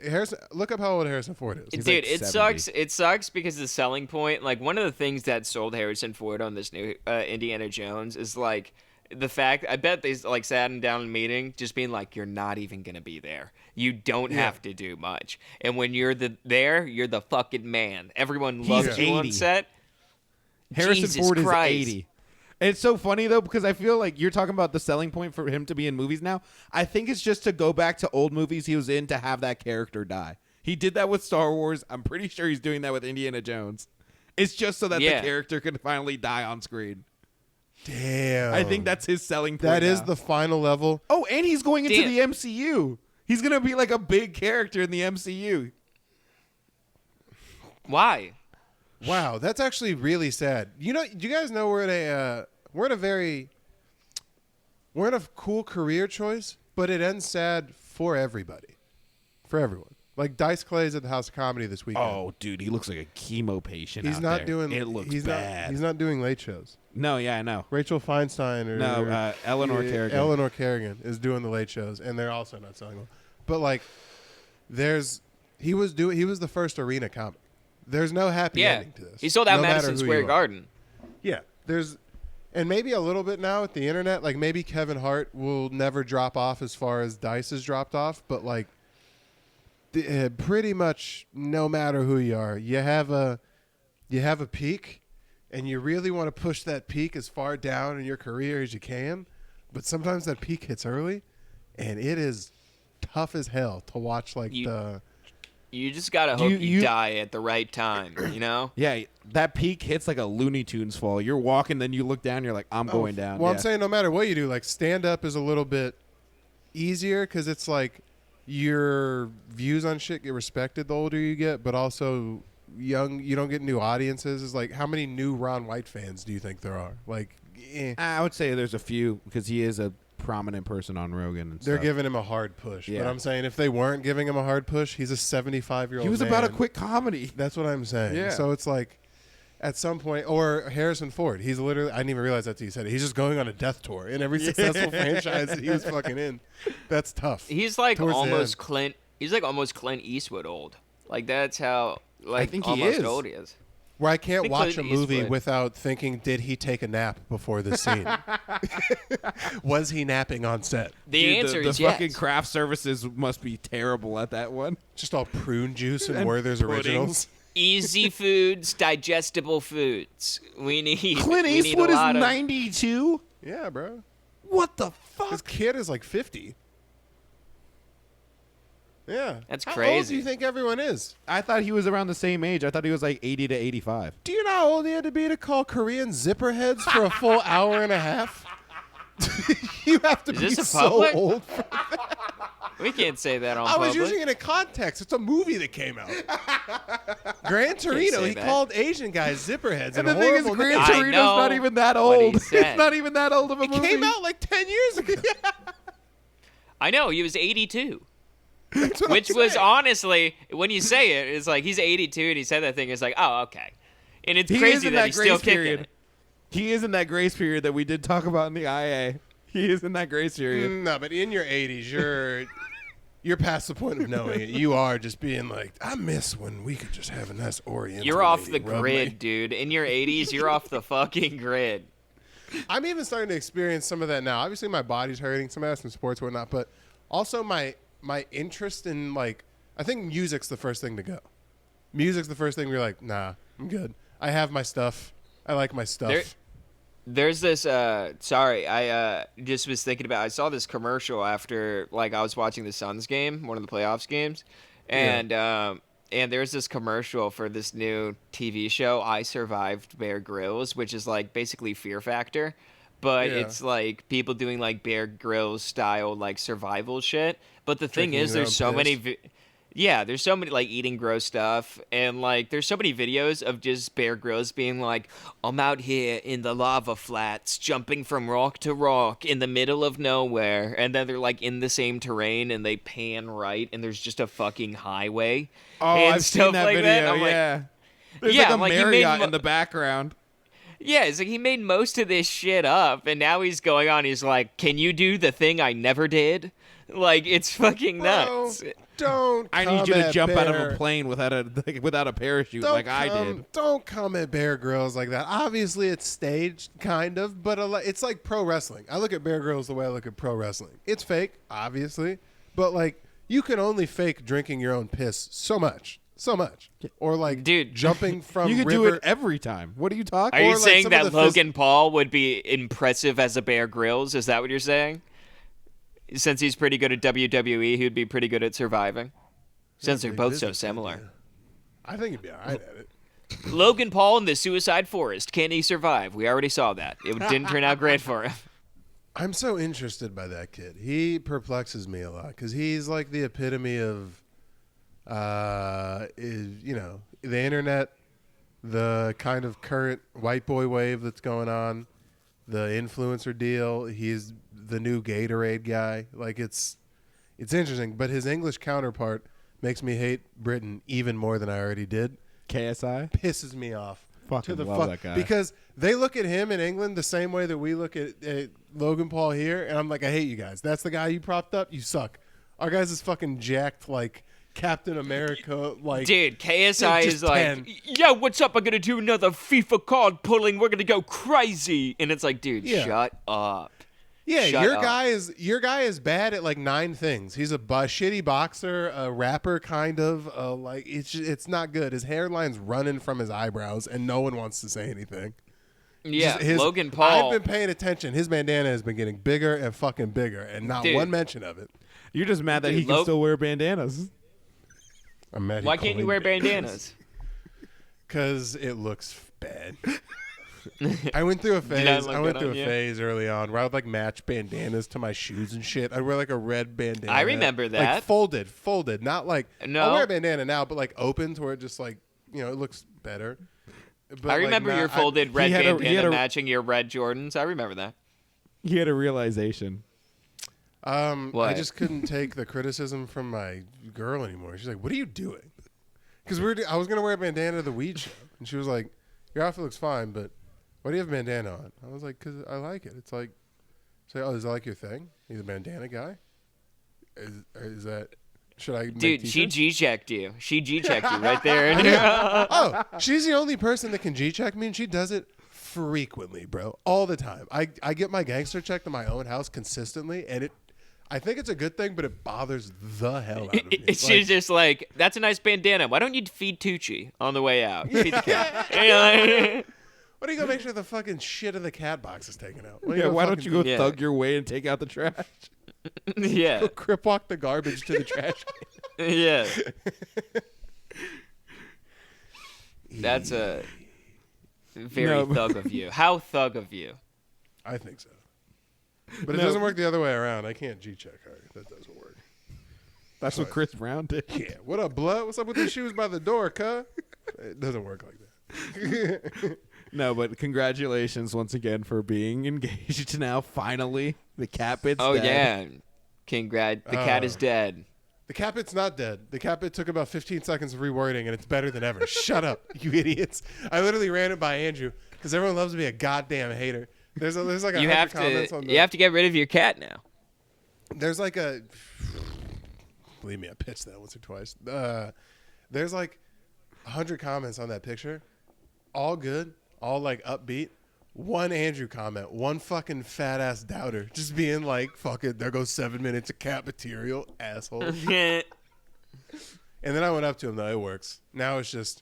look up how old Harrison Ford is. He's Dude, like it 70. sucks. It sucks because the selling point, like one of the things that sold Harrison Ford on this new Indiana Jones is like the fact. I bet they like sat him down in a meeting, just being like, "You're not even gonna be there. You don't have to do much. And when you're you're the fucking man. Everyone loves you on 80. set." Harrison Jesus Ford Christ. is 80. And it's so funny though because I feel like you're talking about the selling point for him to be in movies now. I think it's just to go back to old movies he was in to have that character die. He did that with Star Wars. I'm pretty sure he's doing that with Indiana Jones. It's just so that Yeah. the character can finally die on screen. Damn. I think that's his selling point. that is now. the final level. Oh, and he's going into Damn. the MCU. He's gonna be like a big character in the MCU. Why? Wow, that's actually really sad. You know, do you guys know we're in a cool career choice, but it ends sad for everybody, for everyone. Like Dice Clay's at the House of Comedy this weekend. Oh, dude, he looks like a chemo patient. he's out not there. doing. It looks he's bad. Not, he's not doing late shows. No, yeah, I know. Rachel Feinstein or No, Eleanor Kerrigan. Eleanor Kerrigan is doing the late shows, and they're also not selling well. But like, he was the first arena comic. There's no happy Yeah. ending to this. He sold out no matter Madison who Square you are. Garden. Yeah, and maybe a little bit now with the internet. Like maybe Kevin Hart will never drop off as far as Dice has dropped off, but like, pretty much no matter who you are, you have a peak, and you really want to push that peak as far down in your career as you can. But sometimes that peak hits early, and it is tough as hell to watch. Like You just gotta hope you you- die at the right time, you know? Yeah, that peak hits like a Looney Tunes fall. You're walking, then you look down, you're like, I'm going down. Well, yeah. I'm saying no matter what you do, like stand up is a little bit easier because it's like your views on shit get respected the older you get, but also you don't get new audiences. Is like how many new Ron White fans do you think there are? Like, I would say there's a few because he is a prominent person on Rogan. And they're stuff. giving him a hard push. Yeah. But I'm saying if they weren't giving him a hard push, he's a 75-year-old. He was man. about to quit comedy. That's what I'm saying. Yeah. So it's like, at some point, or Harrison Ford. He's literally, I didn't even realize that's what he said. He's just going on a death tour in every successful franchise that he was fucking in. That's tough. He's like Towards the almost end. Clint. He's like almost Clint Eastwood old. Like that's how like think he almost is. old he is. Where I can't think watch Clint a movie Eastwood. without thinking, did he take a nap before this scene? Was he napping on set? The Dude, answer the is fucking yes. craft services must be terrible at that one. Just all prune juice and And Werther's pudding. Originals? Easy foods, digestible foods. We need Clint we need Eastwood a is lot of- 92. Yeah, bro. What the His fuck? kid is like 50. Yeah. That's How old crazy. do you think everyone is? I thought he was around the same age. I thought he was like 80 to 85. Do you know how old he had to be to call Korean zipper heads for a full hour and a half? You have to Is be this a so public? old. We can't say that on I was public. using it in context. It's a movie that came out. Gran Torino, say he that. called Asian guys zipperheads. And in the thing is, horrible Gran nicknames. I Torino's know not even that what he old. It's said. not even that old of a It movie. came out like 10 years ago. I know, he was 82. That's what Which I'm was saying. honestly, when you say it, it's like he's 82 and he said that thing. It's like, oh, okay. And it's He is crazy in that that he's still grace kicking period. it. He is in that grace period that we did talk about in the IA. He is in that grace period. No, but in your 80s, you're past the point of knowing it. You are just being like, I miss when we could just have a nice Oriental. You're off the lady rub grid, me." dude. In your 80s, you're off the fucking grid. I'm even starting to experience some of that now. Obviously, my body's hurting. Some of some sports, whatnot, but also my interest in like, I think music's the first thing to go. Music's the first thing we're like, nah, I'm good. I have my stuff. I like my stuff. There's this sorry, I just was thinking about I saw this commercial after like I was watching the Suns game, one of the playoffs games. And there's this commercial for this new TV show, I Survived Bear Grylls, which is like basically Fear Factor, but Yeah. it's like people doing like Bear Grylls style like survival shit. But the thing Drinking is their there's own so many piss. yeah, there's so many like eating gross stuff, and like there's so many videos of just Bear Grylls being like, I'm out here in the lava flats, jumping from rock to rock in the middle of nowhere, and then they're like in the same terrain, and they pan right, and there's just a fucking highway. Oh, and I've stuff seen that like video. I'm like, Yeah. There's Yeah, like a like, he made Marriott mo- in the background. yeah, it's like he made most of this shit up, and now he's going on. He's like, "Can you do the thing I never did?" Like it's fucking nuts. Don't. I need you come to at jump out of Bear. a plane without a parachute Don't like I come- did. Don't come at Bear Grylls like that. Obviously, it's staged, kind of, but it's like pro wrestling. I look at Bear Grylls the way I look at pro wrestling. It's fake, obviously, but like you can only fake drinking your own piss so much, or like Dude. jumping from You could river. do it every time. What are you talking? Are Or, you like, saying some of that the Logan Paul would be impressive as a Bear Grylls? Is that what you're saying? Since he's pretty good at WWE, he would be pretty good at surviving. Since they're Big both so business similar. idea. I think he'd be all right at it. Logan Paul in the Suicide Forest. Can he survive? We already saw that. It didn't turn out great for him. I'm so interested by that kid. He perplexes me a lot because he's like the epitome of, the internet, the kind of current white boy wave that's going on, the influencer deal. He's the new Gatorade guy. Like it's interesting, but his English counterpart makes me hate Britain even more than I already did. KSI? Pisses me off. Fucking to the love that guy. Because they look at him in England the same way that we look at Logan Paul here, and I'm like, I hate you guys. That's the guy you propped up. You suck. Our guys is fucking jacked like Captain America. Like, Dude, KSI just is like, 10. yeah, what's up? I'm going to do another FIFA card pulling. We're going to go crazy. And it's like, dude, Yeah. shut up. yeah, Shut your up. guy is bad at like 9 things. He's a shitty boxer, a rapper, kind of. Like it's not good. His hairline's running from his eyebrows, and no one wants to say anything. Yeah, Just Logan Paul. I've been paying attention. His bandana has been getting bigger and fucking bigger, and not Dude. one mention of it. You're just mad that Dude, he can Lo- still wear bandanas. I'm mad. Why can't you wear bandanas? Because it looks bad. I went through a Did I phase. look I went good through on a you? phase early on where I would like match bandanas to my shoes and shit. I'd wear like a red bandana. I remember Like that. folded, not like No. I'll wear a bandana now, but like open to where it just like it looks better. But I like, remember now your folded red had a- he bandana had a- matching your red Jordans. I remember that. He had a realization. I What? just couldn't take the criticism from my girl anymore. She's like, "What are you doing?" Because I was gonna wear a bandana to the weed show, and she was like, "Your outfit looks fine, but why do you have a bandana on?" I was like, "Cause I like it." It's like, "Oh, is that like your thing? You're the bandana guy? Is that? Should I?" Dude, make she t-shirts?" G-checked you. She G-checked you right there. Oh, she's the only person that can G-check me, and she does it frequently, bro, all the time. I get my gangster checked in my own house consistently, and I think it's a good thing, but it bothers the hell out of me. She's Like, just like, that's a nice bandana. Why don't you feed Tucci on the way out? Feed the cat. You know? why do you go make sure the fucking shit of the cat box is taken out? Yeah, why don't you go Yeah. thug your way and take out the trash? Yeah. crip walk the garbage to the trash can? Yeah. That's a very No, but- thug of you. How thug of you. I think so. But it No. doesn't work the other way around. I can't G-check her. That doesn't work. That's what Chris Brown did. Yeah. What up, blood? What's up with the shoes by the door, cuh? It doesn't work like that. No, but congratulations once again for being engaged now. Finally, the cat bit's Oh dead. yeah, the cat is dead. The cat bit's not dead. The cat bit took about 15 seconds of rewording, and it's better than ever. Shut up, you idiots. I literally ran it by Andrew because everyone loves to be a goddamn hater. There's like a You have comments to on you have to get rid of your cat now. There's like a believe me, I pitched that once or twice. There's like 100 comments on that picture, all good, all like upbeat. One Andrew comment, one fucking fat ass doubter, just being like, "Fuck it, there goes 7 minutes of cat material, asshole." And then I went up to him. Though it works. Now it's just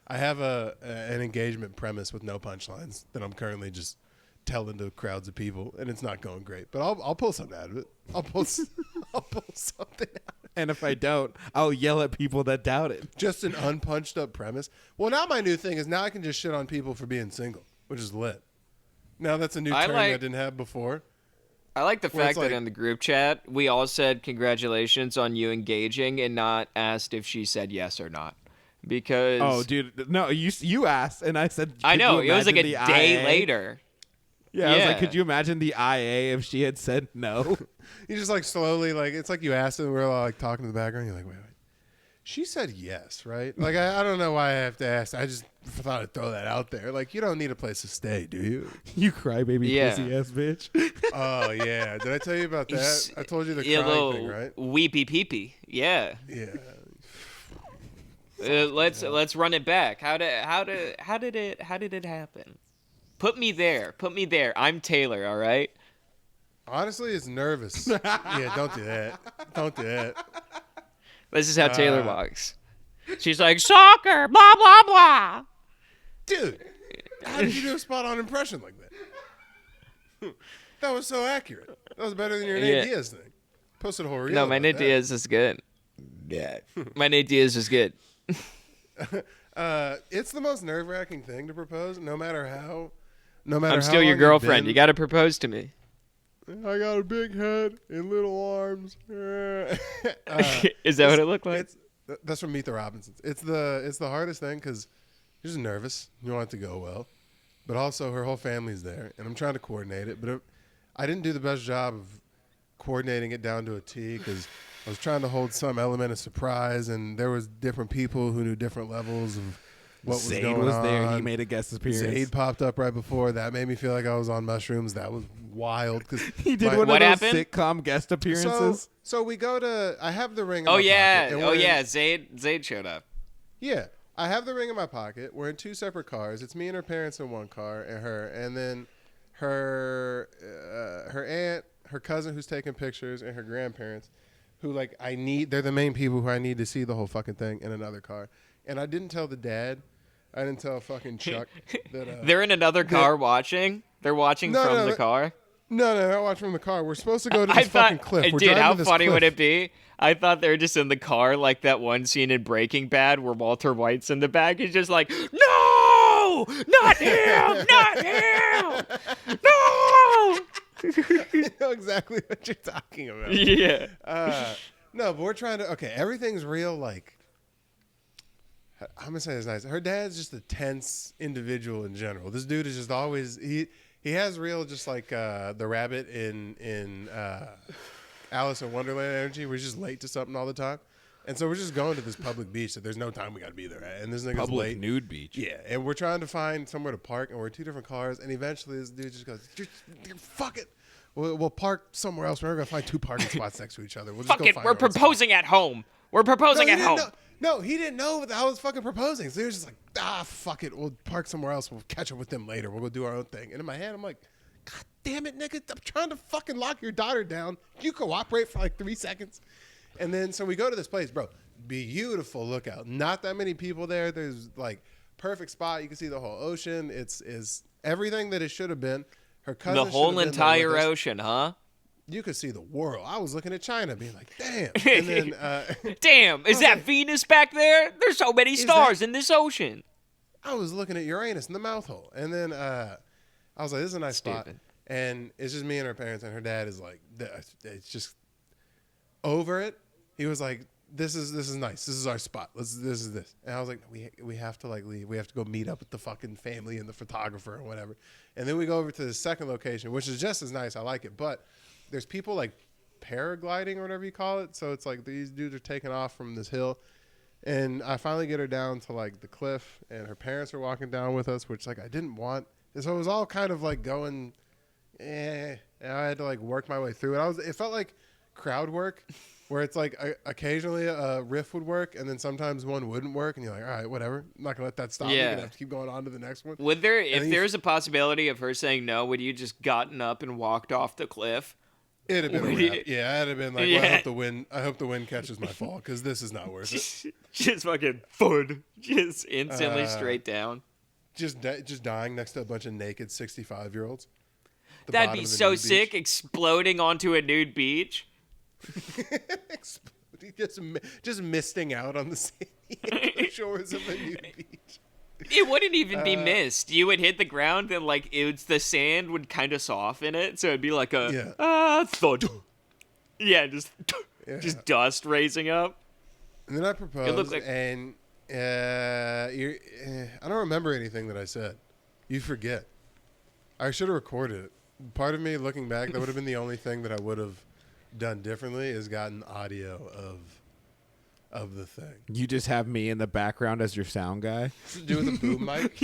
I have an engagement premise with no punchlines that I'm currently just telling to crowds of people, and it's not going great. But I'll pull something out of it. I'll pull something out. And if I don't, I'll yell at people that doubt it. Just an unpunched up premise. Well, now my new thing is now I can just shit on people for being single, which is lit. Now that's a new term I didn't have before. I like the Where it's fact that like- in the group chat we all said congratulations on you engaging and not asked if she said yes or not. Because Oh, dude, no, you asked, and I said. I could know you it was like a imagine the day IA? later. Yeah, I was like, Yeah. could you imagine the IA if she had said no? You just like slowly, like it's like you asked and we're all like talking in the background. You're like, wait. She said yes, right? Like I don't know why I have to ask. I just thought I'd throw that out there. Like you don't need a place to stay, do you? You crybaby Yeah. pussy ass bitch. Oh yeah. Did I tell you about that? I told you the Yeah, crying little thing, right? weepy peepee. Yeah. Yeah. Let's run it back. How did it happen? Put me there. I'm Taylor. All right. Honestly, it's nervous. Yeah, don't do that. Don't do that. This is how Taylor walks. She's like soccer, blah blah blah. Dude, how did you do a spot on impression like that? That was so accurate. That was better than your Nate Yeah. Diaz thing. Posted a whole reel. No, my about Nate that. Diaz is good. Yeah, my Nate Diaz is good. It's the most nerve-wracking thing to propose, no matter how. I'm still your girlfriend. You got to propose to me. I got a big head and little arms. Is that what it looked like? That's from Meet the Robinsons. It's the hardest thing because you're just nervous. You want it to go well, but also her whole family's there, and I'm trying to coordinate it. But I didn't do the best job of coordinating it down to a T because I was trying to hold some element of surprise, and there was different people who knew different levels of what was Zayd going was on. there. He made a guest appearance. Zayd popped up right before. That made me feel like I was on mushrooms. That was wild because He did one What of those happened? sitcom guest appearances. So we go to. I have the ring. In Oh my yeah, pocket, and oh we're in- yeah. Zayd showed up. Yeah, I have the ring in my pocket. We're in two separate cars. It's me and her parents in one car, and her, and then her aunt, her cousin who's taking pictures, and her grandparents, who like they're the main people who I need to see the whole fucking thing in another car. And I didn't tell the dad. I didn't tell fucking Chuck that. They're in another car watching. They're watching No, from no, the no. car. No, not watch from the car. We're supposed to go to I this fucking thought, cliff. We're dude, driving how to this funny cliff. would it be? I thought they were just in the car, like that one scene in Breaking Bad where Walter White's in the back. He's just like, no, not him, not him, no. I know exactly what you're talking about. Yeah. No, but we're trying to. Okay, everything's real. Like, I'm gonna say this nice. Her dad's just a tense individual in general. This dude is just always he has real just like the rabbit in Alice in Wonderland energy. We're just late to something all the time, and so we're just going to this public beach that there's no time we got to be there at, and this nigga's Public late. nude beach. Yeah, and we're trying to find somewhere to park, and we're in two different cars, and eventually this dude just goes, "Fuck it, we'll park somewhere else. We're gonna find two parking spots next to each other. We'll just Fuck go it, find we're our own spot." proposing at home. We're proposing he at didn't home. know- No, he didn't know that I was fucking proposing. So he was just like, fuck it. We'll park somewhere else. We'll catch up with them later. We'll go do our own thing. And in my head, I'm like, God damn it, nigga. I'm trying to fucking lock your daughter down. You cooperate for like 3 seconds. And then, so we go to this place, bro. Beautiful lookout. Not that many people there. There's like perfect spot. You can see the whole ocean. It's everything that it should have been. Her cousin The should whole have been there entire with us. ocean, huh? You could see the world. I was looking at China being like, damn. And then, Damn, is that like, Venus back there? There's so many stars in this ocean. I was looking at Uranus in the mouth hole. And then I was like, this is a nice spot. Stupid. And it's just me and her parents, and her dad is like, it's just over it. He was like, this is nice. This is our spot. This is this. And I was like, we have to like leave. We have to go meet up with the fucking family and the photographer and whatever. And then we go over to the second location, which is just as nice. I like it. But there's people like paragliding or whatever you call it. So it's like these dudes are taking off from this hill. And I finally get her down to like the cliff, and her parents are walking down with us, which like I didn't want. And so it was all kind of like going, and I had to like work my way through it. It felt like crowd work, where it's like occasionally a riff would work, and then sometimes one wouldn't work, and you're like, all right, whatever. I'm not gonna let that stop. Yeah. You're gonna have to keep going on to the next one. Would there, And if then there's a possibility of her saying no, would you just gotten up and walked off the cliff? It'd have been Would a you- wrap. Yeah, I'd have been like, well, Yeah. I hope the wind catches my fall, because this is not worth it. Just fucking fun. Just instantly straight down. Just dying next to a bunch of naked 65-year-olds. That'd be so sick, exploding onto a nude beach. just misting out on the sandy shores of a nude beach. It wouldn't even be mist. You would hit the ground and like the sand would kind of soften it, so it'd be like a thud. Yeah, just dust raising up. And then I proposed, like- and I don't remember anything that I said. You forget. I should have recorded it. Part of me, looking back, that would have been the only thing that I would have done differently, is gotten audio of the thing. You just have me in the background as your sound guy. To do with a boom mic.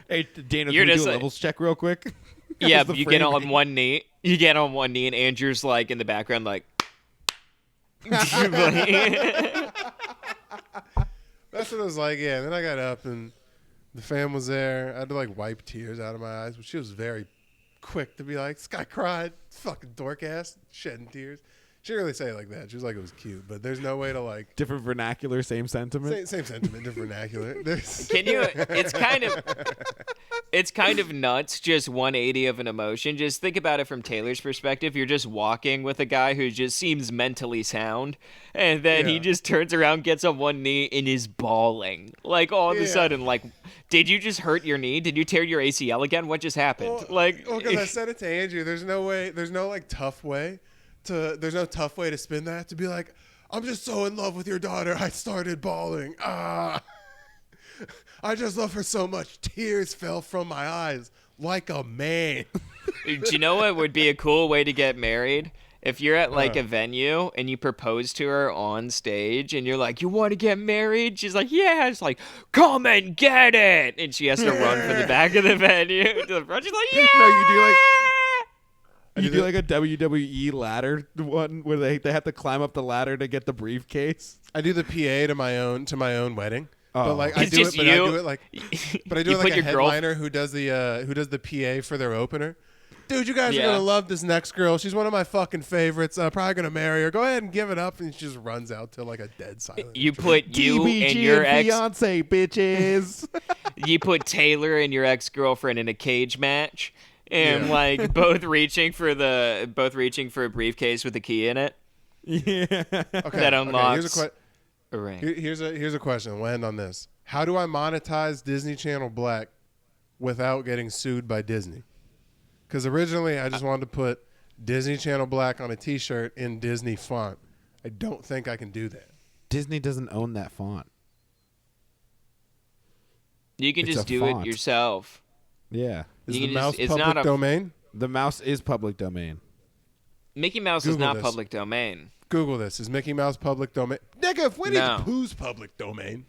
Hey, Dana, You're can we just do a like- levels check real quick? Yeah, How's the but you get frame on rate? one knee. You get on one knee, and Andrew's like in the background, like. That's what it was like, yeah. And then I got up, and the fam was there. I had to like wipe tears out of my eyes, but she was very quick to be like, "This guy cried, fucking dork ass, shedding tears." She didn't really say it like that. She was like, it was cute, but there's no way to like Different vernacular, same sentiment. same sentiment, different vernacular. There's Can you? It's kind of nuts. Just 180 of an emotion. Just think about it from Taylor's perspective. You're just walking with a guy who just seems mentally sound, and then he Yeah. just turns around, gets on one knee, and is bawling. Like all of a Yeah. sudden, like, did you just hurt your knee? Did you tear your ACL again? What just happened? because I said it to Andrew. There's no way. There's no like tough way to spin that, to be like, I'm just so in love with your daughter, I started bawling. I just love her so much. Tears fell from my eyes like a man. Do you know what would be a cool way to get married? If you're at like a venue and you propose to her on stage and you're like, you want to get married? She's like, yeah. It's like, come and get it. And she has to run from the back of the venue to the front. She's like, yeah. No, you do like I you do do like a WWE ladder one where they have to climb up the ladder to get the briefcase. I do the PA to my own wedding. But Oh. like I It's do it, just but I you. do it like, but I do You it like put a your girl- headliner who does the PA for their opener. Dude, you guys Yeah. are gonna love this next girl. She's one of my fucking favorites. Probably gonna marry her. Go ahead and give it up, and she just runs out to like a dead silence. You put you TBG and your ex. fiance, bitches. You put Taylor and your ex-girlfriend in a cage match, and Yeah. like both reaching for a briefcase with a key in it. Yeah. Okay, that unlocks- here's a A ring. here's a question. We'll end on this. How do I monetize Disney Channel Black without getting sued by Disney? Because originally I just wanted to put Disney Channel Black on a T-shirt in Disney font. I don't think I can do that. Disney doesn't own that font. You can It's just a do font. it yourself. Yeah. Is You the can just- mouse it's public not a- domain? The mouse is public domain. Mickey Mouse is Google not this. public domain. Google this. Is Mickey Mouse public domain? Nigga, if Winnie No. the Pooh's public domain.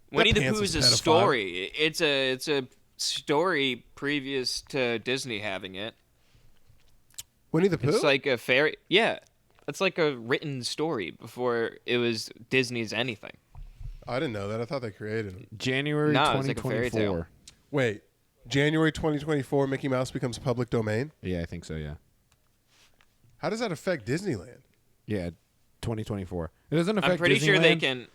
Winnie the pants Pooh is is a pedophile. story. It's a story previous to Disney having it. Winnie the Pooh? It's like a fairy. Yeah, it's like a written story before it was Disney's anything. I didn't know that. I thought they created it. January No, it's like a fairy 2024. Wait, January 2024, Mickey Mouse becomes public domain? Yeah, I think so, yeah. How does that affect Disneyland? Yeah, 2024. It doesn't affect I'm pretty sure they Disneyland.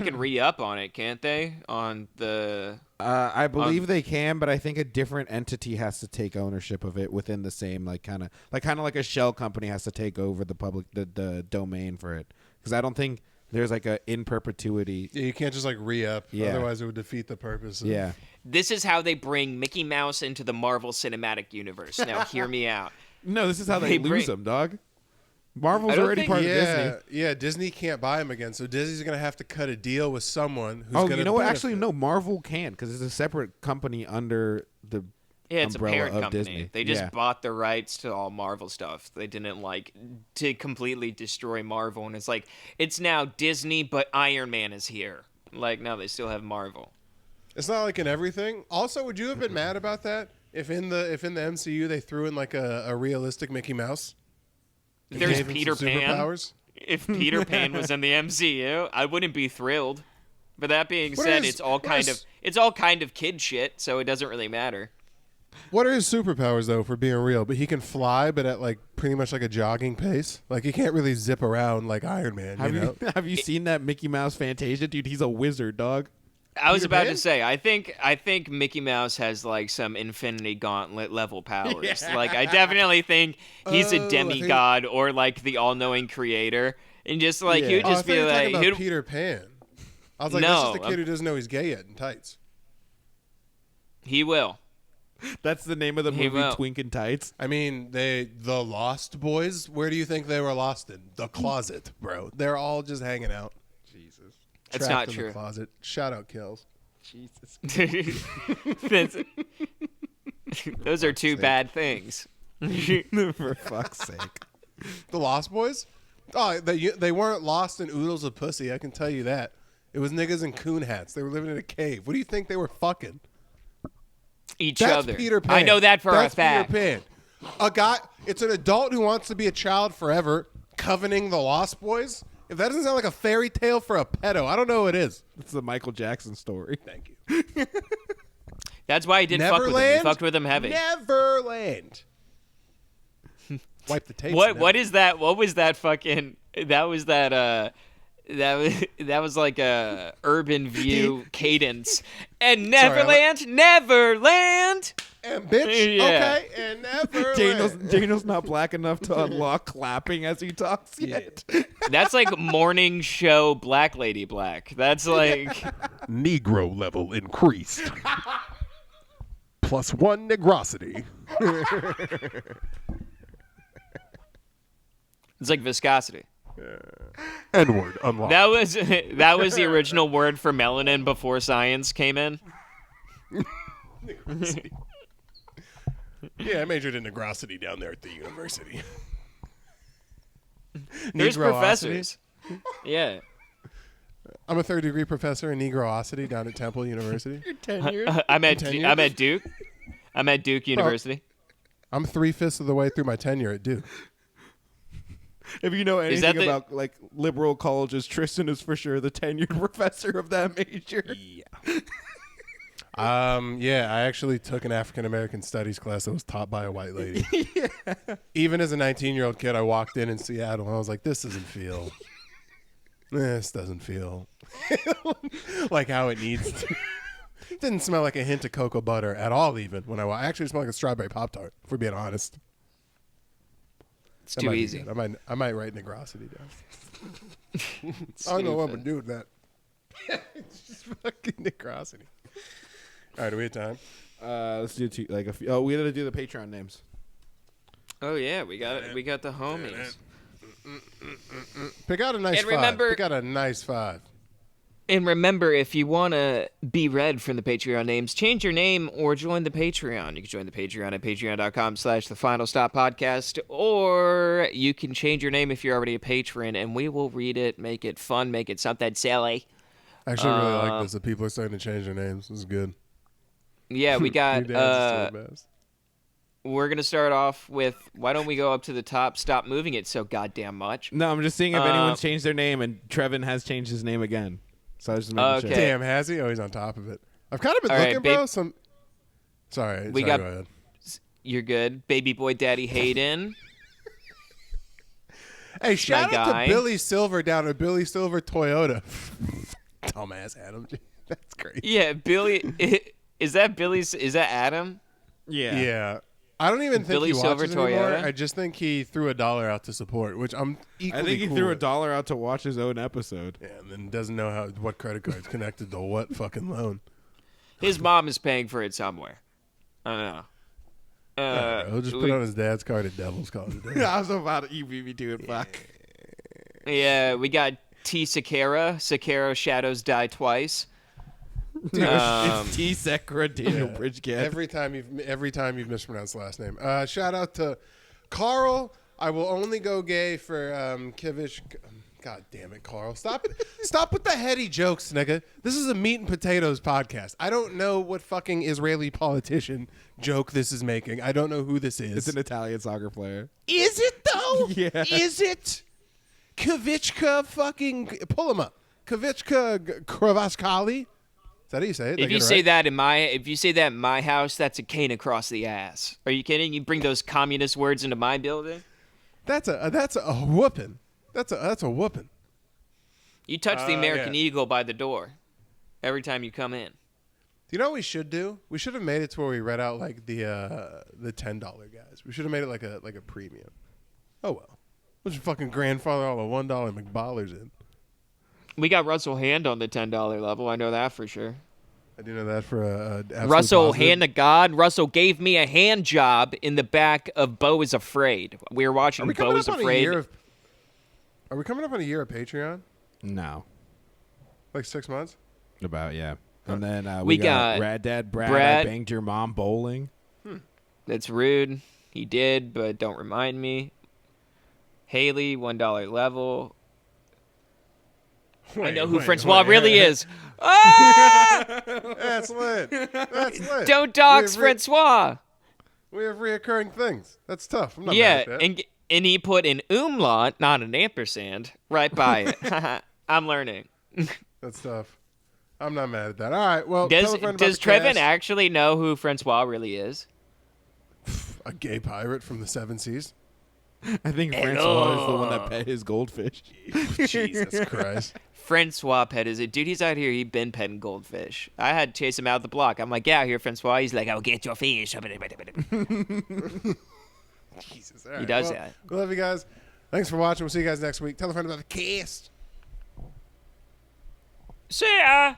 can re-up on it, can't they? On the I believe they can, but I think a different entity has to take ownership of it within the same kind of like a shell company has to take over the public the domain for it. Because I don't think There's like a in perpetuity. Yeah, you can't just like re-up. Yeah. Otherwise, it would defeat the purpose. Of, Yeah. This is how they bring Mickey Mouse into the Marvel Cinematic Universe. Now, hear me out. No, this is how they They lose bring- them, dog. Marvel's I don't already think- part of Yeah, Disney. yeah. Disney can't buy him again, so Disney's gonna have to cut a deal with someone who's Oh, gonna. you know what? benefit. Actually, no. Marvel can because it's a separate company under the Yeah, it's a umbrella parent of company. Disney. They just Yeah. bought the rights to all Marvel stuff. They didn't like to completely destroy Marvel, and it's like it's now Disney, but Iron Man is here. Like, no, they still have Marvel. It's not like in everything. Also, would you have been mad about that if in the MCU they threw in like a realistic Mickey Mouse? and There's gave him Peter some Pan. superpowers? If Peter Pan was in the MCU, I wouldn't be thrilled. But that being said, it's all kind of kid shit, so it doesn't really matter. What are his superpowers though, for being real? But he can fly, but at like pretty much like a jogging pace. Like he can't really zip around like Iron Man. Have you know? have you seen that Mickey Mouse Fantasia, dude? He's a wizard, dog. I was Peter about Pan? to say, I think Mickey Mouse has like some Infinity Gauntlet level powers. Like I definitely think he's Oh, a I demigod or like the all-knowing creator, and just like he would Oh, I just thought you be were talking like, about he'd- Peter Pan. I was like, that's just a No, kid who doesn't know he's gay yet in tights. he will. That's the name of the He movie, will. Twink and Tights. I mean, the Lost Boys. Where do you think they were lost in? The closet, bro. They're all just hanging out. Jesus, That's trapped not in true. The closet. Shout out, Kills. Jesus. That's- Those are two bad things. For fuck's sake. The Lost Boys? Oh, they weren't lost in oodles of pussy. I can tell you that. It was niggas in coon hats. They were living in a cave. What do you think they were fucking? Each That's other. Peter Pan. I know that for That's a fact. Peter Pan. A guy. It's an adult who wants to be a child forever, coveting the Lost Boys. If that doesn't sound like a fairy tale for a pedo, I don't know what it is. It's the Michael Jackson story. Thank you. That's why he didn't fuck with him. He Neverland? fucked with him heavy. Neverland. Wipe the tape. What is that? What was that fucking? That was that. That was like a Urban View cadence. And Neverland, Neverland. And bitch. Yeah. Okay. And Neverland. Daniel's not black enough to unlock clapping as he talks yet. That's like morning show Black Lady Black. That's like Negro level increased. +1 negrosity. it's like viscosity. N-word unlocked. That was the original word for melanin before science came in. Yeah, I majored in negrosity down there at the university. There's Negrosity. professors. Yeah. I'm a third-degree professor in negrosity down at Temple University. I'm at Tenured? Duke. I'm at Duke University. I'm 3/5 of the way through my tenure at Duke. If you know Is that anything the- about like liberal colleges, Tristan is for sure the tenured professor of that major. Yeah, I actually took an African American studies class that was taught by a white lady. Even as a 19-year-old kid, I walked in Seattle and I was like, this doesn't feel like how it needs to. It didn't smell like a hint of cocoa butter at all, even when I actually smelled like a strawberry Pop-Tart, if we're being honest. It's That too might be easy. good. I might write negrosity down. I don't know what I'm gonna do with that. It's just fucking negrosity. All right, do we have time? Let's do like a few. Oh, we got to do the Patreon names. Oh yeah, we got the homies. Pick out a nice And five. remember- Pick out a nice five. And remember, if you want to be read from the Patreon names, change your name or join the Patreon. You can join the Patreon at patreon.com/thefinalstoppodcast, or you can change your name if you're already a patron, and we will read it, make it fun, make it something silly. I actually really like this. That people are starting to change their names. This is good. Yeah, we got, Your dad's is still the best. we're going to start off with, why don't we go up to the top, stop moving it so goddamn much. No, I'm just seeing if anyone's changed their name, and Trevin has changed his name again. So I was just making Okay. sure. Damn, has he? Oh, he's on top of it. I've kind of been All right, looking, babe. bro. Sorry. We sorry, got- go ahead. You're good. Baby boy daddy Hayden. Hey, shout out guy. to Billy Silver down at Billy Silver Toyota. Dumbass Adam. That's great. Yeah, Billy. Is that Adam? Yeah. Yeah. I don't even think Billy he Silver watches anymore. Toyota? I just think he threw $1 out to support, which I'm equally I think he cool threw with. $1 out to watch his own episode. Yeah, and then doesn't know what credit card's connected to what fucking loan. His mom is paying for it somewhere. I don't know. He'll just put on his dad's card at Devil's College. I was about to beat me to it. Fuck. Yeah, we got T. Sakara. Sakara Shadows Die Twice. It's T. Sakura Daniel Bridgegate. Every time you've mispronounced the last name. Shout out to Carl. I will only go gay for Kivish. God damn it, Carl! Stop with the heady jokes, nigga. This is a meat and potatoes podcast. I don't know what fucking Israeli politician joke this is making. I don't know who this is. It's an Italian soccer player. Is it though? Yeah. Is it? Kavichka fucking pull him up. Kavichka Kravaskali. Is that how you say it? Did I If get you it say right? that in my house, that's a cane across the ass. Are you kidding? You bring those communist words into my building? That's a whooping. That's a whooping. You touch the American yeah. Eagle by the door every time you come in. You know what we should do? We should have made it to where we read out like the $10 guys. We should have made it like a premium. Oh well. We'll just fucking grandfather all the $1 McBallers in. We got Russell Hand on the $10 level. I know that for sure. I do know that for a absolute Russell, positive. hand to God. Russell gave me a hand job in the back of Beau is Afraid. We were watching Are we Beau coming is up on a Afraid. year of? Are we coming up on a year of Patreon? No. Like 6 months? About, yeah. And then We we got got Rad Dad Brad. Brad. I banged your mom bowling. That's rude. He did, but don't remind me. Haley, $1 level. I know who Francois really is. Ah! That's lit. That's lit. Don't dox We have Francois. We have reoccurring things. That's tough. I'm not Yeah, mad at that. and he put an umlaut, not an ampersand, right by it. I'm learning. That's tough. I'm not mad at that. All right. Well, Does tell a friend about does the Trevin cast. actually know who Francois really is? A gay pirate from the seven seas? I think Francois is the one that pet his goldfish. Jesus Christ. Francois pet is it? Dude, he's out here. He been petting goldfish. I had to chase him out the block. I'm like, yeah, here, Francois. He's like, I'll get your fish. Jesus. All right. He does well, that. We love you guys. Thanks for watching. We'll see you guys next week. Tell a friend about the cast. See ya.